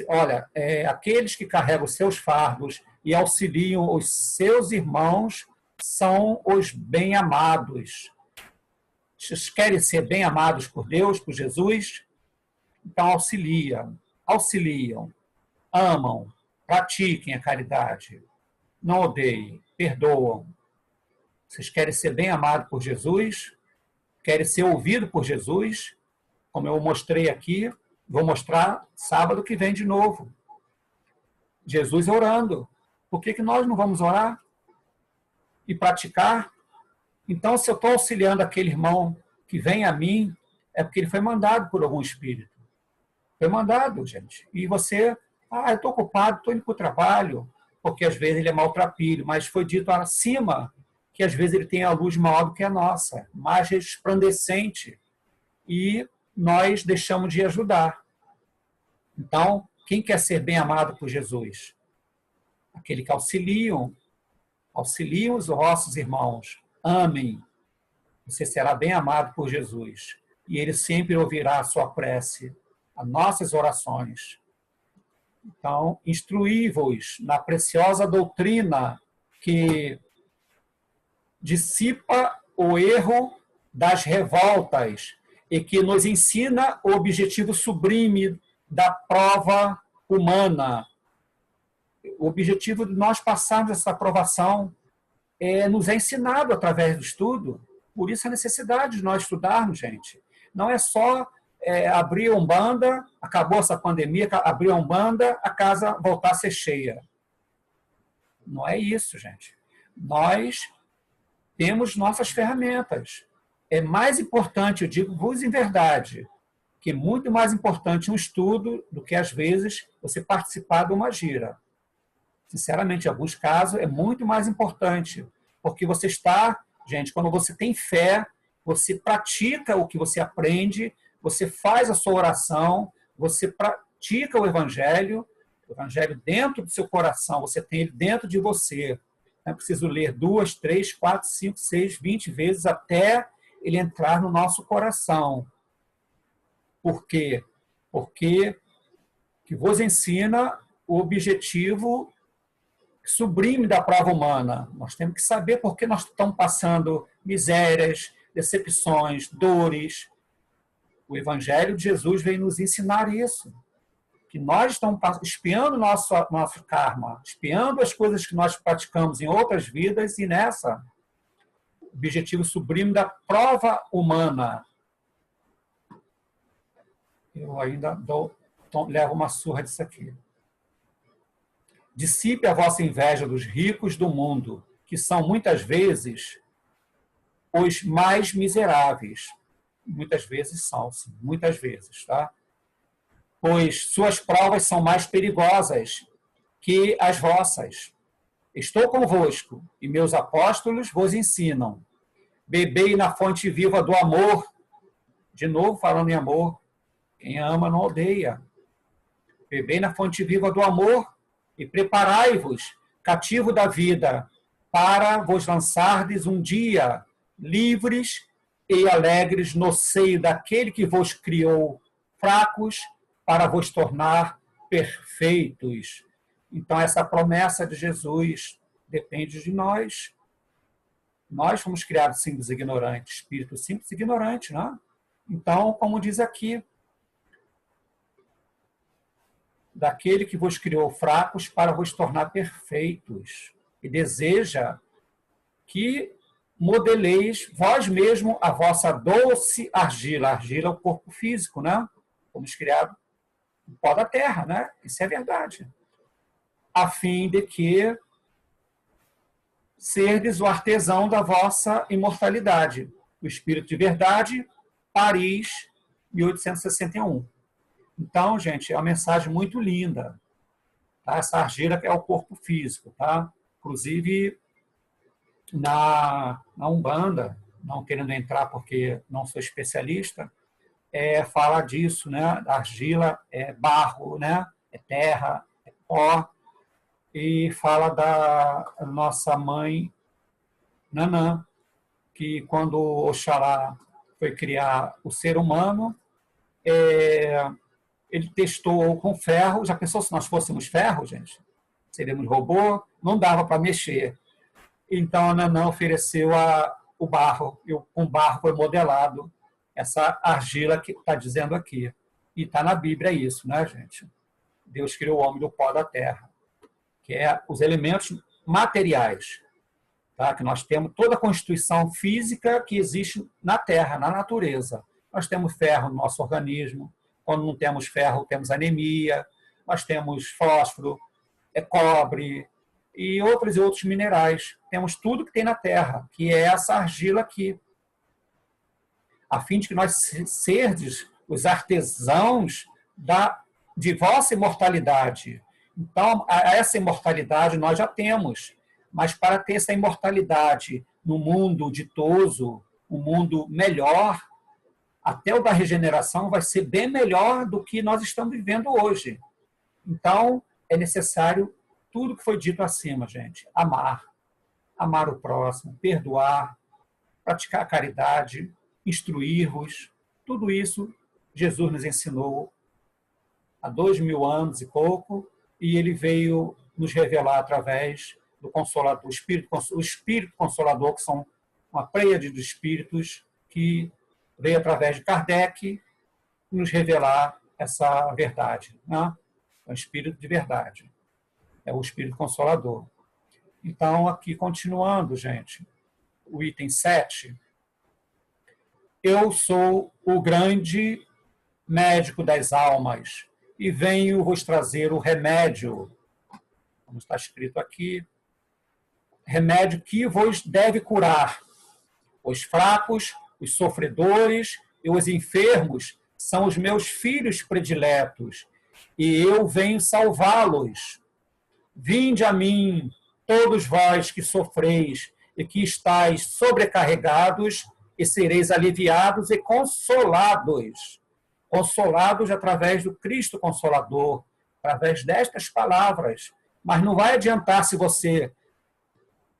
olha, aqueles que carregam os seus fardos e auxiliam os seus irmãos são os bem-amados. Vocês querem ser bem-amados por Deus, por Jesus? Então, auxiliam, amam, pratiquem a caridade, não odeiem, perdoam. Vocês querem ser bem-amados por Jesus? Querem ser ouvidos por Jesus? Como eu mostrei aqui, vou mostrar sábado que vem de novo. Jesus orando. Por que nós não vamos orar? E praticar? Então, se eu estou auxiliando aquele irmão que vem a mim, é porque ele foi mandado por algum espírito. Foi mandado, gente. E você, eu estou ocupado, estou indo para o trabalho, porque às vezes ele é maltrapilho, mas foi dito acima que às vezes ele tem a luz maior do que a nossa, mais resplandecente, e nós deixamos de ajudar. Então, quem quer ser bem amado por Jesus? Aquele que auxiliam os vossos irmãos. Amem. Você será bem amado por Jesus. E ele sempre ouvirá a sua prece, as nossas orações. Então, instruí-vos na preciosa doutrina que dissipa o erro das revoltas e que nos ensina o objetivo sublime da prova humana. O objetivo de nós passarmos essa aprovação nos é ensinado através do estudo. Por isso a necessidade de nós estudarmos, gente. Não é só abrir a Umbanda, acabou essa pandemia, abrir a Umbanda, a casa voltar a ser cheia. Não é isso, gente. Nós temos nossas ferramentas. É mais importante, eu digo-vos em verdade, que é muito mais importante um estudo do que, às vezes, você participar de uma gira. Sinceramente, em alguns casos, é muito mais importante, porque você está, gente, quando você tem fé, você pratica o que você aprende, você faz a sua oração, você pratica o evangelho dentro do seu coração, você tem ele dentro de você. É preciso ler 2, 3, 4, 5, 6, 20 vezes até ele entrar no nosso coração. Por quê? Porque que vos ensina o objetivo sublime da prova humana. Nós temos que saber por que nós estamos passando misérias, decepções, dores. O Evangelho de Jesus veio nos ensinar isso. Que nós estamos espiando nosso karma, espiando as coisas que nós praticamos em outras vidas e nessa, objetivo sublime da prova humana. Eu ainda levo uma surra disso aqui. Dissipe a vossa inveja dos ricos do mundo, que são muitas vezes os mais miseráveis. Muitas vezes são, sim, muitas vezes, tá? Pois suas provas são mais perigosas que as vossas. Estou convosco, e meus apóstolos vos ensinam. Bebei na fonte viva do amor. De novo, falando em amor. Quem ama não odeia. Bebei na fonte viva do amor e preparai-vos, cativo da vida, para vos lançardes um dia livres e alegres no seio daquele que vos criou fracos para vos tornar perfeitos. Então, essa promessa de Jesus depende de nós. Nós fomos criados simples e ignorantes, espírito simples e ignorante, né? Então, como diz aqui, daquele que vos criou fracos para vos tornar perfeitos, e deseja que modeleis vós mesmo a vossa doce argila. Argila é o corpo físico, né? Fomos criados no pó da terra, né? Isso é verdade. A fim de que serdes o artesão da vossa imortalidade. O Espírito de Verdade, Paris, 1861. Então, gente, é uma mensagem muito linda. Tá? Essa argila é o corpo físico. Tá? Inclusive, na Umbanda, não querendo entrar porque não sou especialista, fala disso, né? A argila é barro, né? É terra, é pó, e fala da nossa mãe Nanã, que quando Oxalá foi criar o ser humano, ele testou com ferro. Já pensou se nós fôssemos ferro, gente? Seríamos robô? Não dava para mexer. Então a Nanã ofereceu o barro, e com barro foi modelado essa argila que está dizendo aqui. E está na Bíblia isso, né, gente? Deus criou o homem do pó da terra, que é os elementos materiais, tá? Que nós temos toda a constituição física que existe na terra, na natureza. Nós temos ferro no nosso organismo. Quando não temos ferro, temos anemia. Nós temos fósforo, cobre e outros minerais. Temos tudo que tem na terra, que é essa argila aqui. A fim de que nós serdes os artesãos de vossa imortalidade. Então, essa imortalidade nós já temos, mas para ter essa imortalidade no mundo ditoso, um mundo melhor, até o da regeneração vai ser bem melhor do que nós estamos vivendo hoje. Então, é necessário tudo que foi dito acima, gente. Amar o próximo, perdoar, praticar a caridade, instruir-vos. Tudo isso Jesus nos ensinou há 2000 anos e pouco, e ele veio nos revelar através do Consolador, o Espírito Consolador, que são uma pleiade de espíritos que veio através de Kardec nos revelar essa verdade, né? É o Espírito de verdade, é o Espírito Consolador. Então, aqui, continuando, gente, o item 7, eu sou o grande médico das almas e venho vos trazer o remédio, como está escrito aqui, remédio que vos deve curar. Os fracos, os sofredores e os enfermos são os meus filhos prediletos, e eu venho salvá-los. Vinde a mim, todos vós que sofreis e que estáis sobrecarregados, e sereis aliviados e consolados. Consolados através do Cristo Consolador, através destas palavras. Mas não vai adiantar se você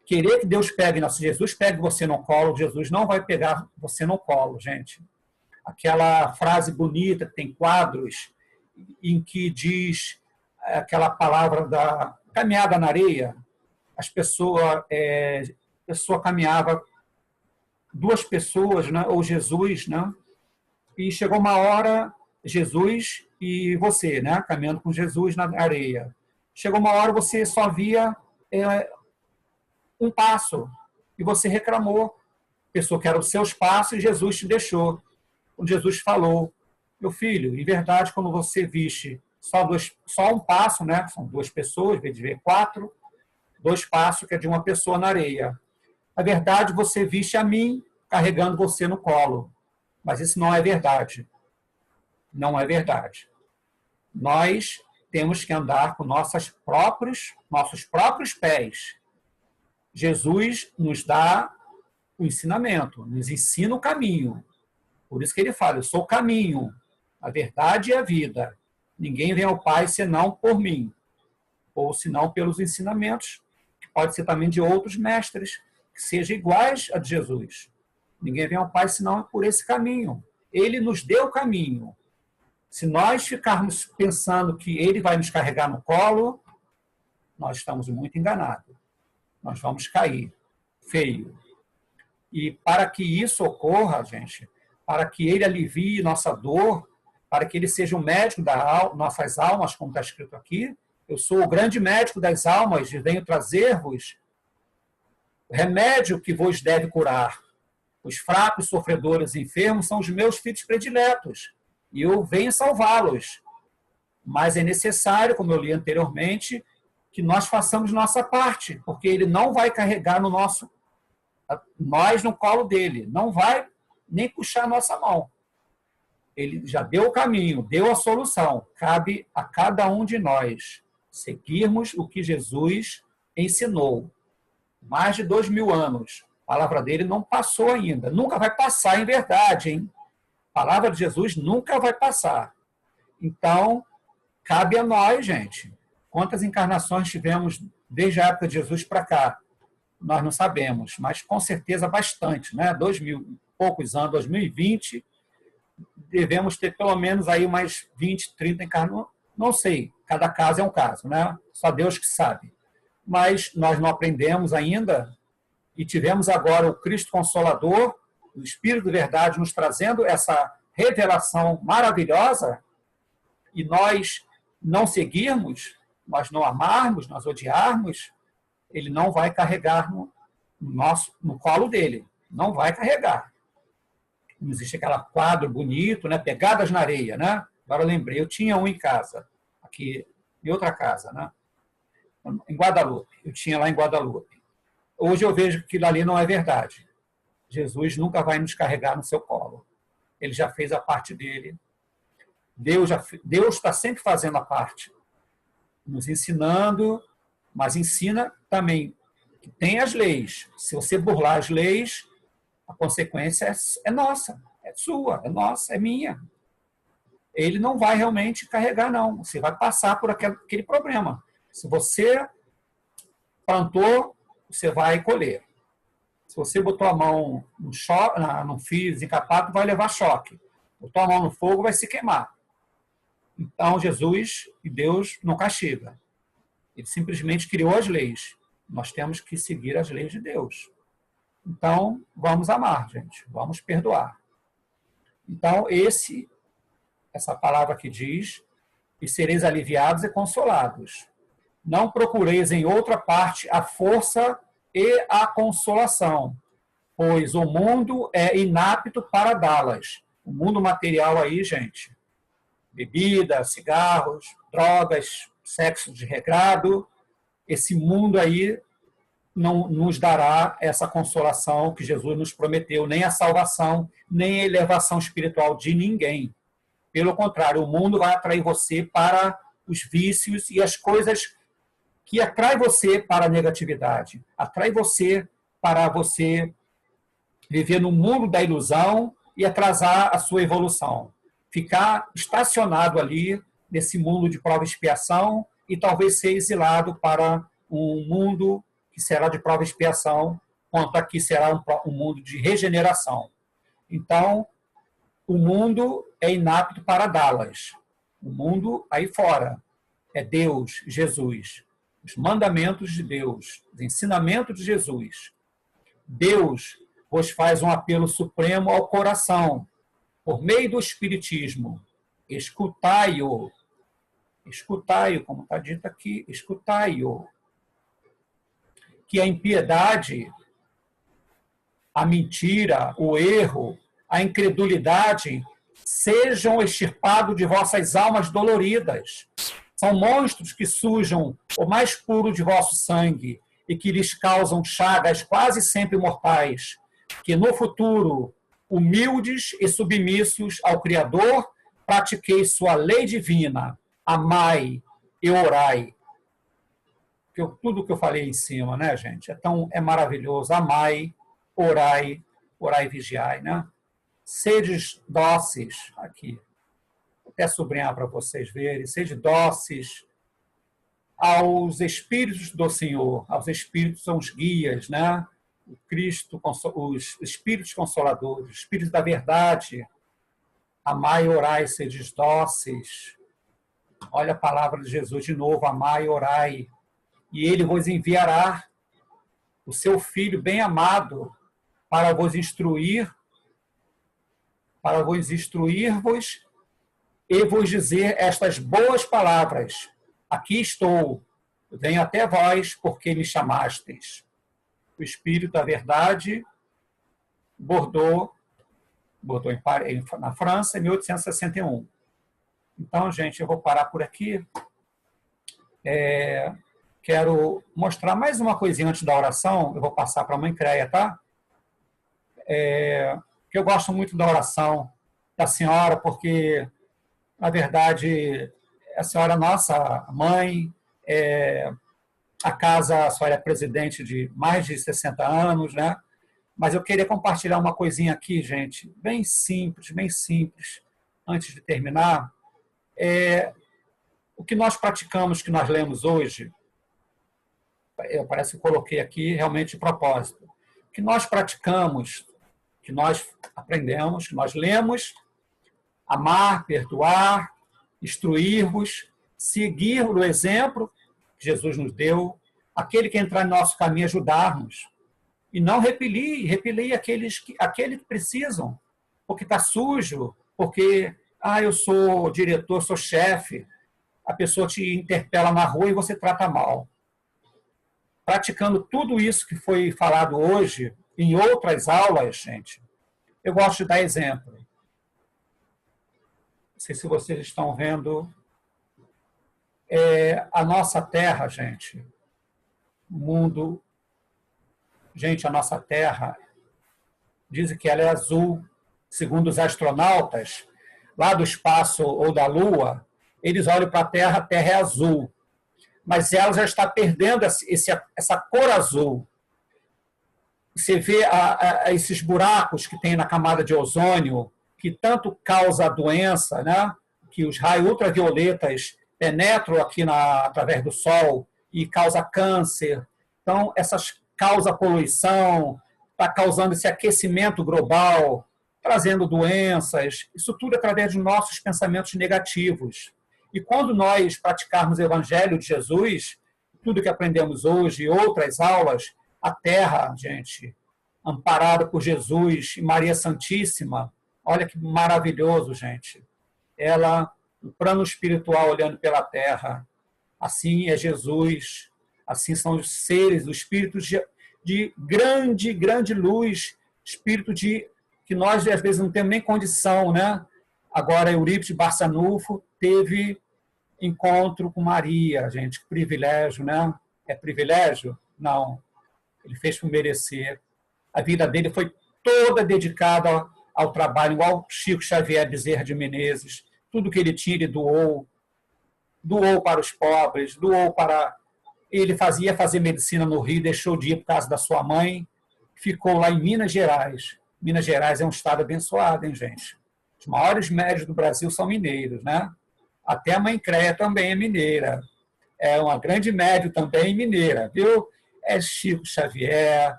querer que Deus pegue, se Jesus pegue você no colo, Jesus não vai pegar você no colo, gente. Aquela frase bonita, que tem quadros, em que diz aquela palavra da caminhada na areia, a pessoa caminhava, duas pessoas, né, ou Jesus, né, e chegou uma hora, Jesus e você, né, caminhando com Jesus na areia. Chegou uma hora, você só via um passo, e você reclamou, pensou que eram os seus passos, e Jesus te deixou. Quando Jesus falou, meu filho, em verdade, quando você viste só um passo, né, são duas pessoas, em vez de ver 4, 2 passos, que é de uma pessoa na areia. Na verdade, você viste a mim carregando você no colo. Mas isso não é verdade. Não é verdade. Nós temos que andar com nossos próprios pés. Jesus nos dá o ensinamento, nos ensina o caminho. Por isso que ele fala, eu sou o caminho, a verdade e a vida. Ninguém vem ao Pai senão por mim, ou senão pelos ensinamentos, que pode ser também de outros mestres, que sejam iguais a de Jesus. Ninguém vem ao Pai senão por esse caminho. Ele nos deu o caminho. Se nós ficarmos pensando que ele vai nos carregar no colo, nós estamos muito enganados. Nós vamos cair feio. E para que isso ocorra, gente, para que ele alivie nossa dor, para que ele seja o médico das nossas almas, como está escrito aqui, eu sou o grande médico das almas e venho trazer-vos o remédio que vos deve curar. Os fracos, sofredores e enfermos são os meus filhos prediletos, e eu venho salvá-los. Mas é necessário, como eu li anteriormente, que nós façamos nossa parte, porque ele não vai carregar nós no colo dele, não vai nem puxar a nossa mão. Ele já deu o caminho, deu a solução. Cabe a cada um de nós seguirmos o que Jesus ensinou. Mais de 2000 anos. A palavra dele não passou ainda. Nunca vai passar em verdade, hein? A palavra de Jesus nunca vai passar. Então, cabe a nós, gente. Quantas encarnações tivemos desde a época de Jesus para cá? Nós não sabemos, mas com certeza bastante, né? 2000 poucos anos, 2020, devemos ter pelo menos aí mais 20, 30 encarnações. Não sei, cada caso é um caso, né? Só Deus que sabe. Mas nós não aprendemos ainda e tivemos agora o Cristo Consolador, o Espírito de Verdade nos trazendo essa revelação maravilhosa, e nós não seguirmos, nós não amarmos, nós odiarmos, ele não vai carregar no colo dele. Não vai carregar. Não existe aquele quadro bonito, né? Pegadas na areia, né? Agora eu lembrei, eu tinha um em casa, aqui em outra casa, né? Em Guadalupe. Eu tinha lá em Guadalupe. Hoje eu vejo que aquilo ali não é verdade. Jesus nunca vai nos carregar no seu colo. Ele já fez a parte dele. Deus está sempre fazendo a parte, nos ensinando, mas ensina também que tem as leis. Se você burlar as leis, a consequência é nossa, é sua, é nossa, é minha. Ele não vai realmente carregar, não. Você vai passar por aquele problema. Se você plantou, você vai colher. Se você botou a mão no fio desencapado, vai levar choque. Botou a mão no fogo, vai se queimar. Então, Jesus e Deus não castiga. Ele simplesmente criou as leis. Nós temos que seguir as leis de Deus. Então, vamos amar, gente. Vamos perdoar. Então, essa palavra que diz, e sereis aliviados e consolados. Não procureis em outra parte a força e a consolação, pois o mundo é inapto para dá-las. O mundo material aí, gente, bebida, cigarros, drogas, sexo desregrado, esse mundo aí não nos dará essa consolação que Jesus nos prometeu, nem a salvação, nem a elevação espiritual de ninguém. Pelo contrário, o mundo vai atrair você para os vícios e as coisas que atraem você para a negatividade, atrai você para você viver no mundo da ilusão e atrasar a sua evolução. Ficar estacionado ali nesse mundo de prova e expiação e talvez ser exilado para um mundo que será de prova e expiação, quanto aqui será um mundo de regeneração. Então, o mundo é inapto para dá-las. O mundo aí fora é Deus, Jesus, os mandamentos de Deus, os ensinamentos de Jesus. Deus vos faz um apelo supremo ao coração, por meio do Espiritismo. Escutai-o. Escutai-o, como está dito aqui, escutai-o. Que a impiedade, a mentira, o erro, a incredulidade sejam extirpados de vossas almas doloridas. São monstros que sujam o mais puro de vosso sangue e que lhes causam chagas quase sempre mortais, que no futuro, humildes e submissos ao Criador, pratiqueis sua lei divina, amai e orai. Tudo que eu falei em cima, né, gente? É maravilhoso. Amai, orai e vigiai, né? Sedes dóceis, aqui, vou até sublinhar para vocês verem, sede dóceis aos Espíritos do Senhor. Aos Espíritos são os guias, né? O Cristo, os Espíritos Consoladores, os Espíritos da Verdade. Amai, orai, sedes dóceis. Olha a palavra de Jesus de novo, amai, orai. E ele vos enviará o seu Filho bem amado para vos instruir, para vos instruir-vos e vos dizer estas boas palavras. Aqui estou, venho até vós, porque me chamastes. O Espírito da Verdade, Bordeaux na França, em 1861. Então, gente, eu vou parar por aqui. Quero mostrar mais uma coisinha antes da oração. Eu vou passar para a mãe Créia, tá? Que eu gosto muito da oração da senhora, porque, na verdade, a senhora é nossa mãe, a casa, a senhora é presidente de mais de 60 anos, né? Mas eu queria compartilhar uma coisinha aqui, gente, bem simples, antes de terminar. O que nós praticamos, que nós lemos hoje, parece que eu coloquei aqui realmente de propósito. O que nós praticamos, que nós aprendemos, que nós lemos, amar, perdoar, instruir-vos, seguir o exemplo que Jesus nos deu, aquele que entrar no nosso caminho, ajudar-nos. E não repelir aqueles que precisam, porque está sujo, porque eu sou diretor, sou chefe, a pessoa te interpela na rua e você trata mal. Praticando tudo isso que foi falado hoje, em outras aulas, gente, eu gosto de dar exemplo. Não sei se vocês estão vendo. A nossa Terra, gente, o mundo... Gente, a nossa Terra, dizem que ela é azul. Segundo os astronautas, lá do espaço ou da Lua, eles olham para a Terra é azul. Mas ela já está perdendo essa cor azul. Você vê esses buracos que tem na camada de ozônio, que tanto causa a doença, né? Que os raios ultravioletas penetram aqui através do Sol e causa câncer. Então, essas causa poluição, está causando esse aquecimento global, trazendo doenças. Isso tudo através de nossos pensamentos negativos. E quando nós praticarmos o Evangelho de Jesus, tudo que aprendemos hoje e outras aulas, a Terra, gente, amparada por Jesus e Maria Santíssima, Olha que maravilhoso, gente. Ela, o plano espiritual olhando pela terra. Assim é Jesus, assim são os seres, os espíritos de grande, grande luz, espírito de que nós, às vezes, não temos nem condição, né? Agora, Eurípides Barçanufo teve encontro com Maria, gente, que privilégio, né? É privilégio? Não. Ele fez por merecer. A vida dele foi toda dedicada ao trabalho, igual Chico Xavier Bezerra de Menezes. Tudo que ele tinha, ele doou para os pobres, doou para... Ele ia fazer medicina no Rio, deixou de ir por causa da sua mãe, ficou lá em Minas Gerais. Minas Gerais é um estado abençoado, hein, gente? Os maiores médios do Brasil são mineiros, né? Até a mãe Créia também é mineira. É uma grande médio também mineira, viu? É Chico Xavier,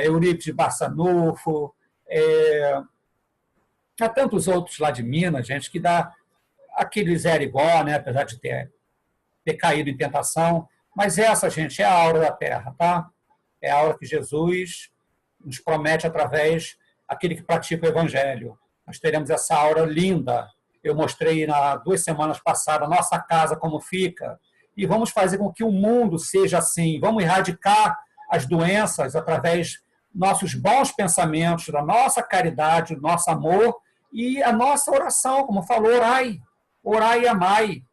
Eurípides Barçanufo, há tantos outros lá de Minas, gente, que dá aquele Zé Arigó, né? Apesar de ter caído em tentação. Mas essa, gente, é a aura da terra, tá? É a aura que Jesus nos promete através daquele que pratica o evangelho. Nós teremos essa aura linda. Eu mostrei 2 semanas passadas a nossa casa como fica. E vamos fazer com que o mundo seja assim. Vamos erradicar as doenças através dos nossos bons pensamentos, da nossa caridade, do nosso amor e a nossa oração, como falou, orai e amai.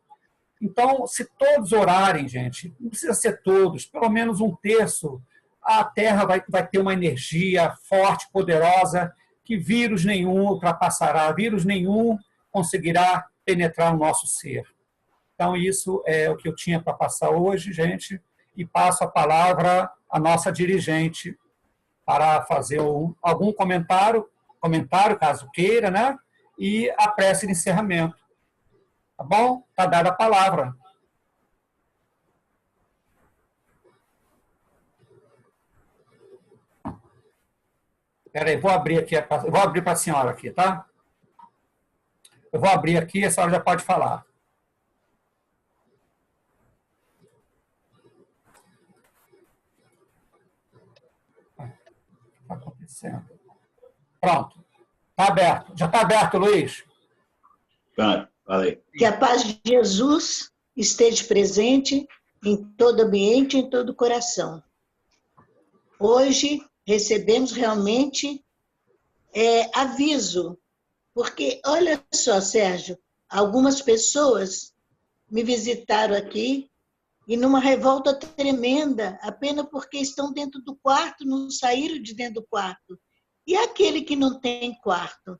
Então, se todos orarem, gente, não precisa ser todos, pelo menos 1/3, a Terra vai ter uma energia forte, poderosa, que vírus nenhum ultrapassará, vírus nenhum conseguirá penetrar no nosso ser. Então, isso é o que eu tinha para passar hoje, gente, e passo a palavra à nossa dirigente para fazer algum comentário, caso queira, né? E a prece de encerramento. Tá bom? Está dada a palavra. Espera aí, vou abrir para a senhora aqui, tá? Eu vou abrir aqui, a senhora já pode falar. O que está acontecendo? Pronto. Está aberto. Já está aberto, Luiz? Pronto, falei. Que a paz de Jesus esteja presente em todo ambiente, em todo coração. Hoje recebemos realmente aviso, porque, olha só, Sérgio, algumas pessoas me visitaram aqui e numa revolta tremenda, apenas porque estão dentro do quarto, não saíram de dentro do quarto. E aquele que não tem quarto?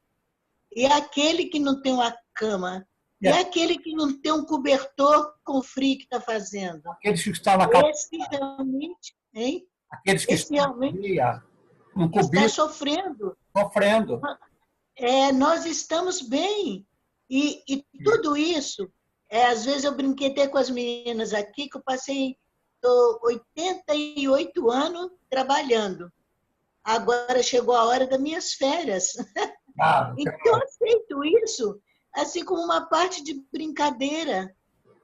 E aquele que não tem uma cama? E aquele que não tem um cobertor com o frio que está fazendo? Aqueles que estão na calçada. Esse realmente, hein? Aqueles que Esse realmente está sofrendo. Nós estamos bem. E tudo isso, às vezes eu brinquei até com as meninas aqui, que eu passei 88 anos trabalhando. Agora chegou a hora das minhas férias. Então, eu aceito isso assim como uma parte de brincadeira.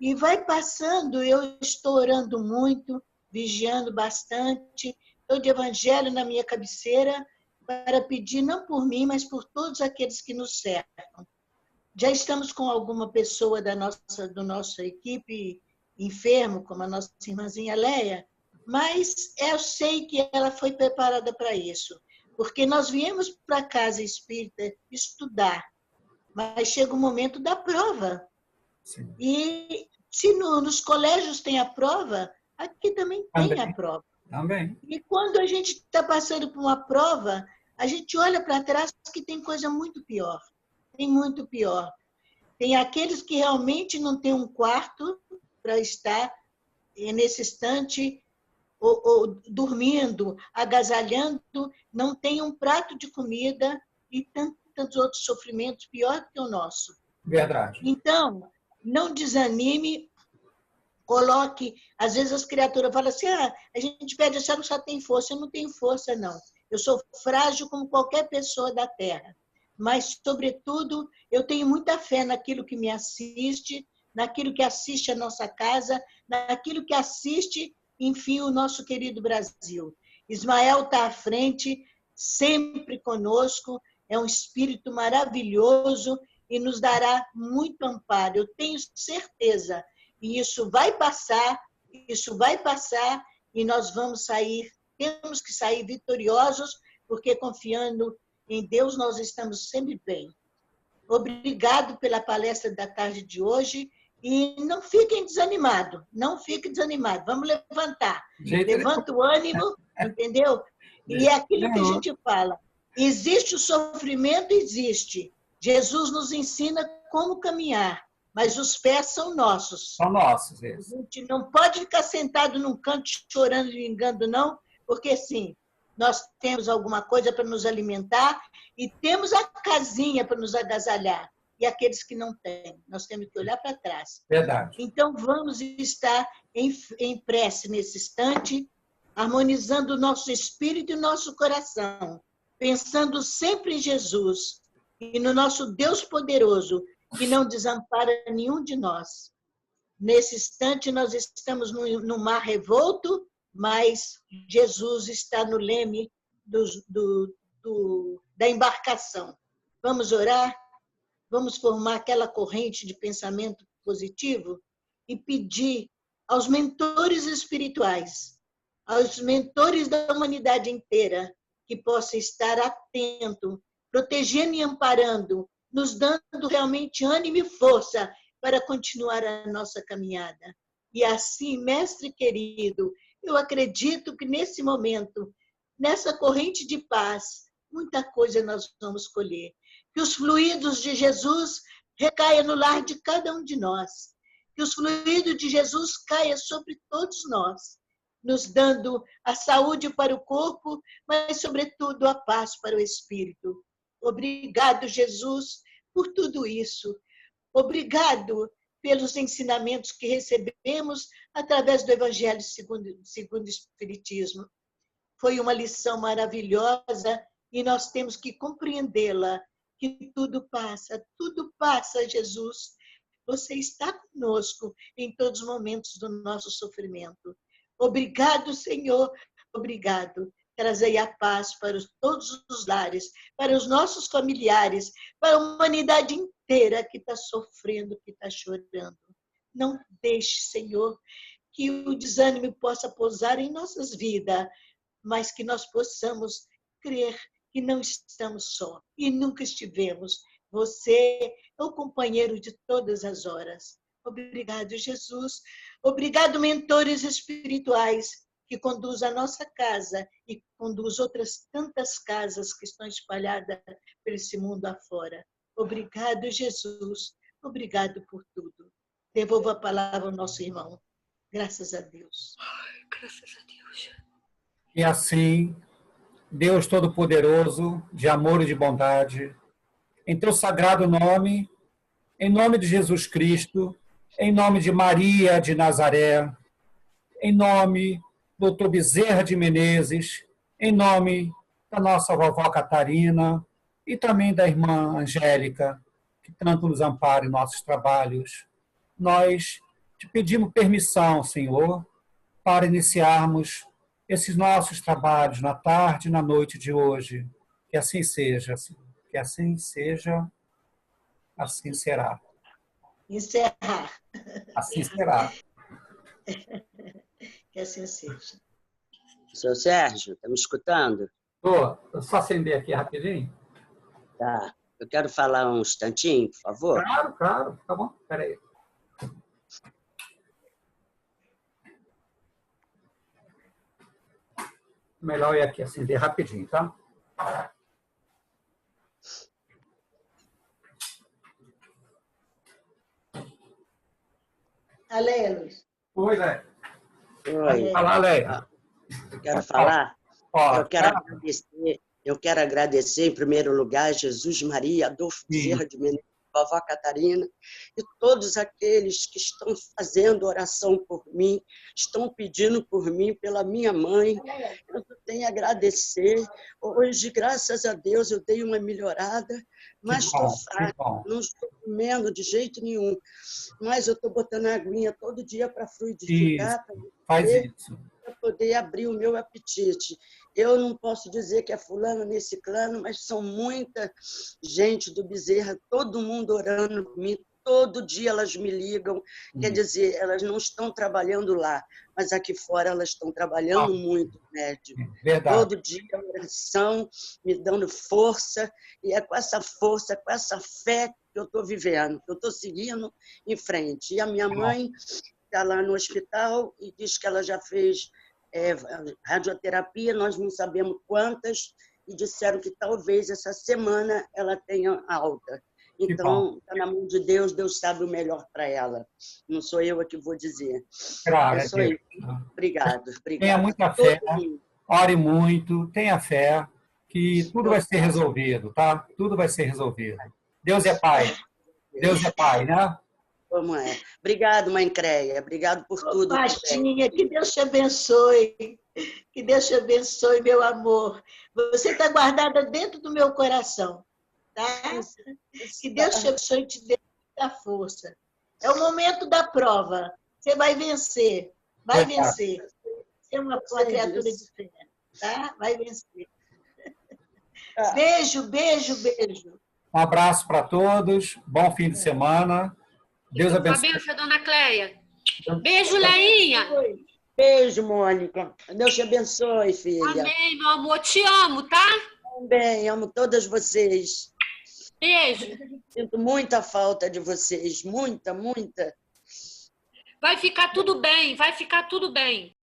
E vai passando, eu estou orando muito, vigiando bastante, estou de evangelho na minha cabeceira para pedir, não por mim, mas por todos aqueles que nos cercam. Já estamos com alguma pessoa da nossa equipe enfermo, como a nossa irmãzinha Leia, mas eu sei que ela foi preparada para isso, porque nós viemos para a casa espírita estudar, mas chega o momento da prova. Sim. E se nos colégios tem a prova, aqui também tem a prova. Também. E quando a gente está passando por uma prova, a gente olha para trás que tem coisa muito pior. Tem muito pior. Tem aqueles que realmente não têm um quarto para estar nesse instante ou dormindo, agasalhando, não tem um prato de comida e tantos outros sofrimentos pior do que o nosso. Verdade. Então, não desanime, coloque... Às vezes as criaturas falam assim, a gente pede, a senhora só tem força. Eu não tenho força, não. Eu sou frágil como qualquer pessoa da Terra. Mas, sobretudo, eu tenho muita fé naquilo que me assiste, naquilo que assiste a nossa casa, naquilo que assiste, enfim, o nosso querido Brasil. Ismael está à frente, sempre conosco, é um espírito maravilhoso e nos dará muito amparo. Eu tenho certeza. E isso vai passar e nós vamos sair, temos que sair vitoriosos, porque confiando em Deus nós estamos sempre bem. Obrigado pela palestra da tarde de hoje e não fiquem desanimados, vamos levantar. Levanta o ânimo, entendeu? E é aquilo que a gente fala, existe o sofrimento, existe. Jesus nos ensina como caminhar, mas os pés são nossos. São nossos, isso. A gente não pode ficar sentado num canto chorando e vingando, não, porque sim, nós temos alguma coisa para nos alimentar e temos a casinha para nos agasalhar. E aqueles que não têm, nós temos que olhar para trás. Verdade. Então, vamos estar em prece nesse instante, harmonizando o nosso espírito e o nosso coração, pensando sempre em Jesus e no nosso Deus poderoso, que não desampara nenhum de nós. Nesse instante, nós estamos no mar revolto, mas Jesus está no leme da embarcação. Vamos orar? Vamos formar aquela corrente de pensamento positivo e pedir aos mentores espirituais, aos mentores da humanidade inteira, que possa estar atento, protegendo e amparando, nos dando realmente ânimo e força para continuar a nossa caminhada. E assim, mestre querido, eu acredito que nesse momento, nessa corrente de paz, muita coisa nós vamos colher. Que os fluidos de Jesus recaiam no lar de cada um de nós. Que os fluidos de Jesus caiam sobre todos nós, nos dando a saúde para o corpo, mas, sobretudo, a paz para o espírito. Obrigado, Jesus, por tudo isso. Obrigado pelos ensinamentos que recebemos através do Evangelho segundo o Espiritismo. Foi uma lição maravilhosa e nós temos que compreendê-la, que tudo passa, Jesus. Você está conosco em todos os momentos do nosso sofrimento. Obrigado, Senhor, obrigado. Trazei a paz para todos os lares, para os nossos familiares, para a humanidade inteira que está sofrendo, que está chorando. Não deixe, Senhor, que o desânimo possa pousar em nossas vidas, mas que nós possamos crer que não estamos só e nunca estivemos. Você é o companheiro de todas as horas. Obrigado, Jesus. Obrigado, mentores espirituais, que conduz a nossa casa e conduz outras tantas casas que estão espalhadas por esse mundo afora. Obrigado, Jesus. Obrigado por tudo. Devolvo a palavra ao nosso irmão. Graças a Deus. Graças a Deus. E assim, Deus Todo-Poderoso, de amor e de bondade, em teu sagrado nome, em nome de Jesus Cristo, em nome de Maria de Nazaré, em nome do Dr. Bezerra de Menezes, em nome da nossa vovó Catarina e também da irmã Angélica, que tanto nos ampara em nossos trabalhos, nós te pedimos permissão, Senhor, para iniciarmos esses nossos trabalhos na tarde e na noite de hoje. Que assim seja, que assim seja, assim será. Encerrar. Assim será. Que assim seja. Seu Sérgio, está me escutando? Estou só acender aqui rapidinho. Tá. Eu quero falar um instantinho, por favor. Claro, claro. Tá bom, espera aí. Melhor é aqui acender rapidinho, tá? Aleia, Luiz. Oi, Léia. Oi. Fala, Léia. Eu quero falar? Ó, Eu quero agradecer, em primeiro lugar, Jesus Maria, Adolfo Bezerra de Menezes, vovó Catarina, e todos aqueles que estão fazendo oração por mim, estão pedindo por mim, pela minha mãe. Eu tenho a agradecer. Hoje, graças a Deus, eu dei uma melhorada, mas estou fraca, não estou comendo de jeito nenhum. Mas eu estou botando a aguinha todo dia para fluidificar. Faz isso. para poder abrir o meu apetite. Eu não posso dizer que é fulano nesse clano, mas são muita gente do Bezerra, todo mundo orando por mim, todo dia elas me ligam. Quer dizer, elas não estão trabalhando lá, mas aqui fora elas estão trabalhando muito, médio. Verdade. Todo dia oração, me dando força, e é com essa força, com essa fé que eu estou vivendo, que eu estou seguindo em frente. E a minha mãe está lá no hospital e diz que ela já fez radioterapia, nós não sabemos quantas, e disseram que talvez essa semana ela tenha alta. Então, está na mão de Deus, Deus sabe o melhor para ela. Não sou eu que vou dizer. Claro, É só isso. Obrigado. Tenha muita fé, ore muito, tenha fé, que tudo vai ser resolvido, tá? Tudo vai ser resolvido. Deus é Pai. Deus é Pai, né? Como é. Obrigado, mãe Creia. Obrigado por tudo. Pastinha, que Deus te abençoe. Que Deus te abençoe, meu amor. Você está guardada dentro do meu coração. Tá? Que Deus te abençoe e te dê muita força. É o momento da prova. Você vai vencer. Vai vencer. Você é uma criatura de fé. Tá? Vai vencer. Beijo, beijo, beijo. Um abraço para todos. Bom fim de semana. Deus abençoe. Uma benção, dona Cleia. Beijo, Leinha. Beijo, Mônica. Deus te abençoe, filha. Amém, meu amor. Te amo, tá? Também, amo todas vocês. Beijo. Sinto muita falta de vocês. Muita, muita. Vai ficar tudo bem, vai ficar tudo bem.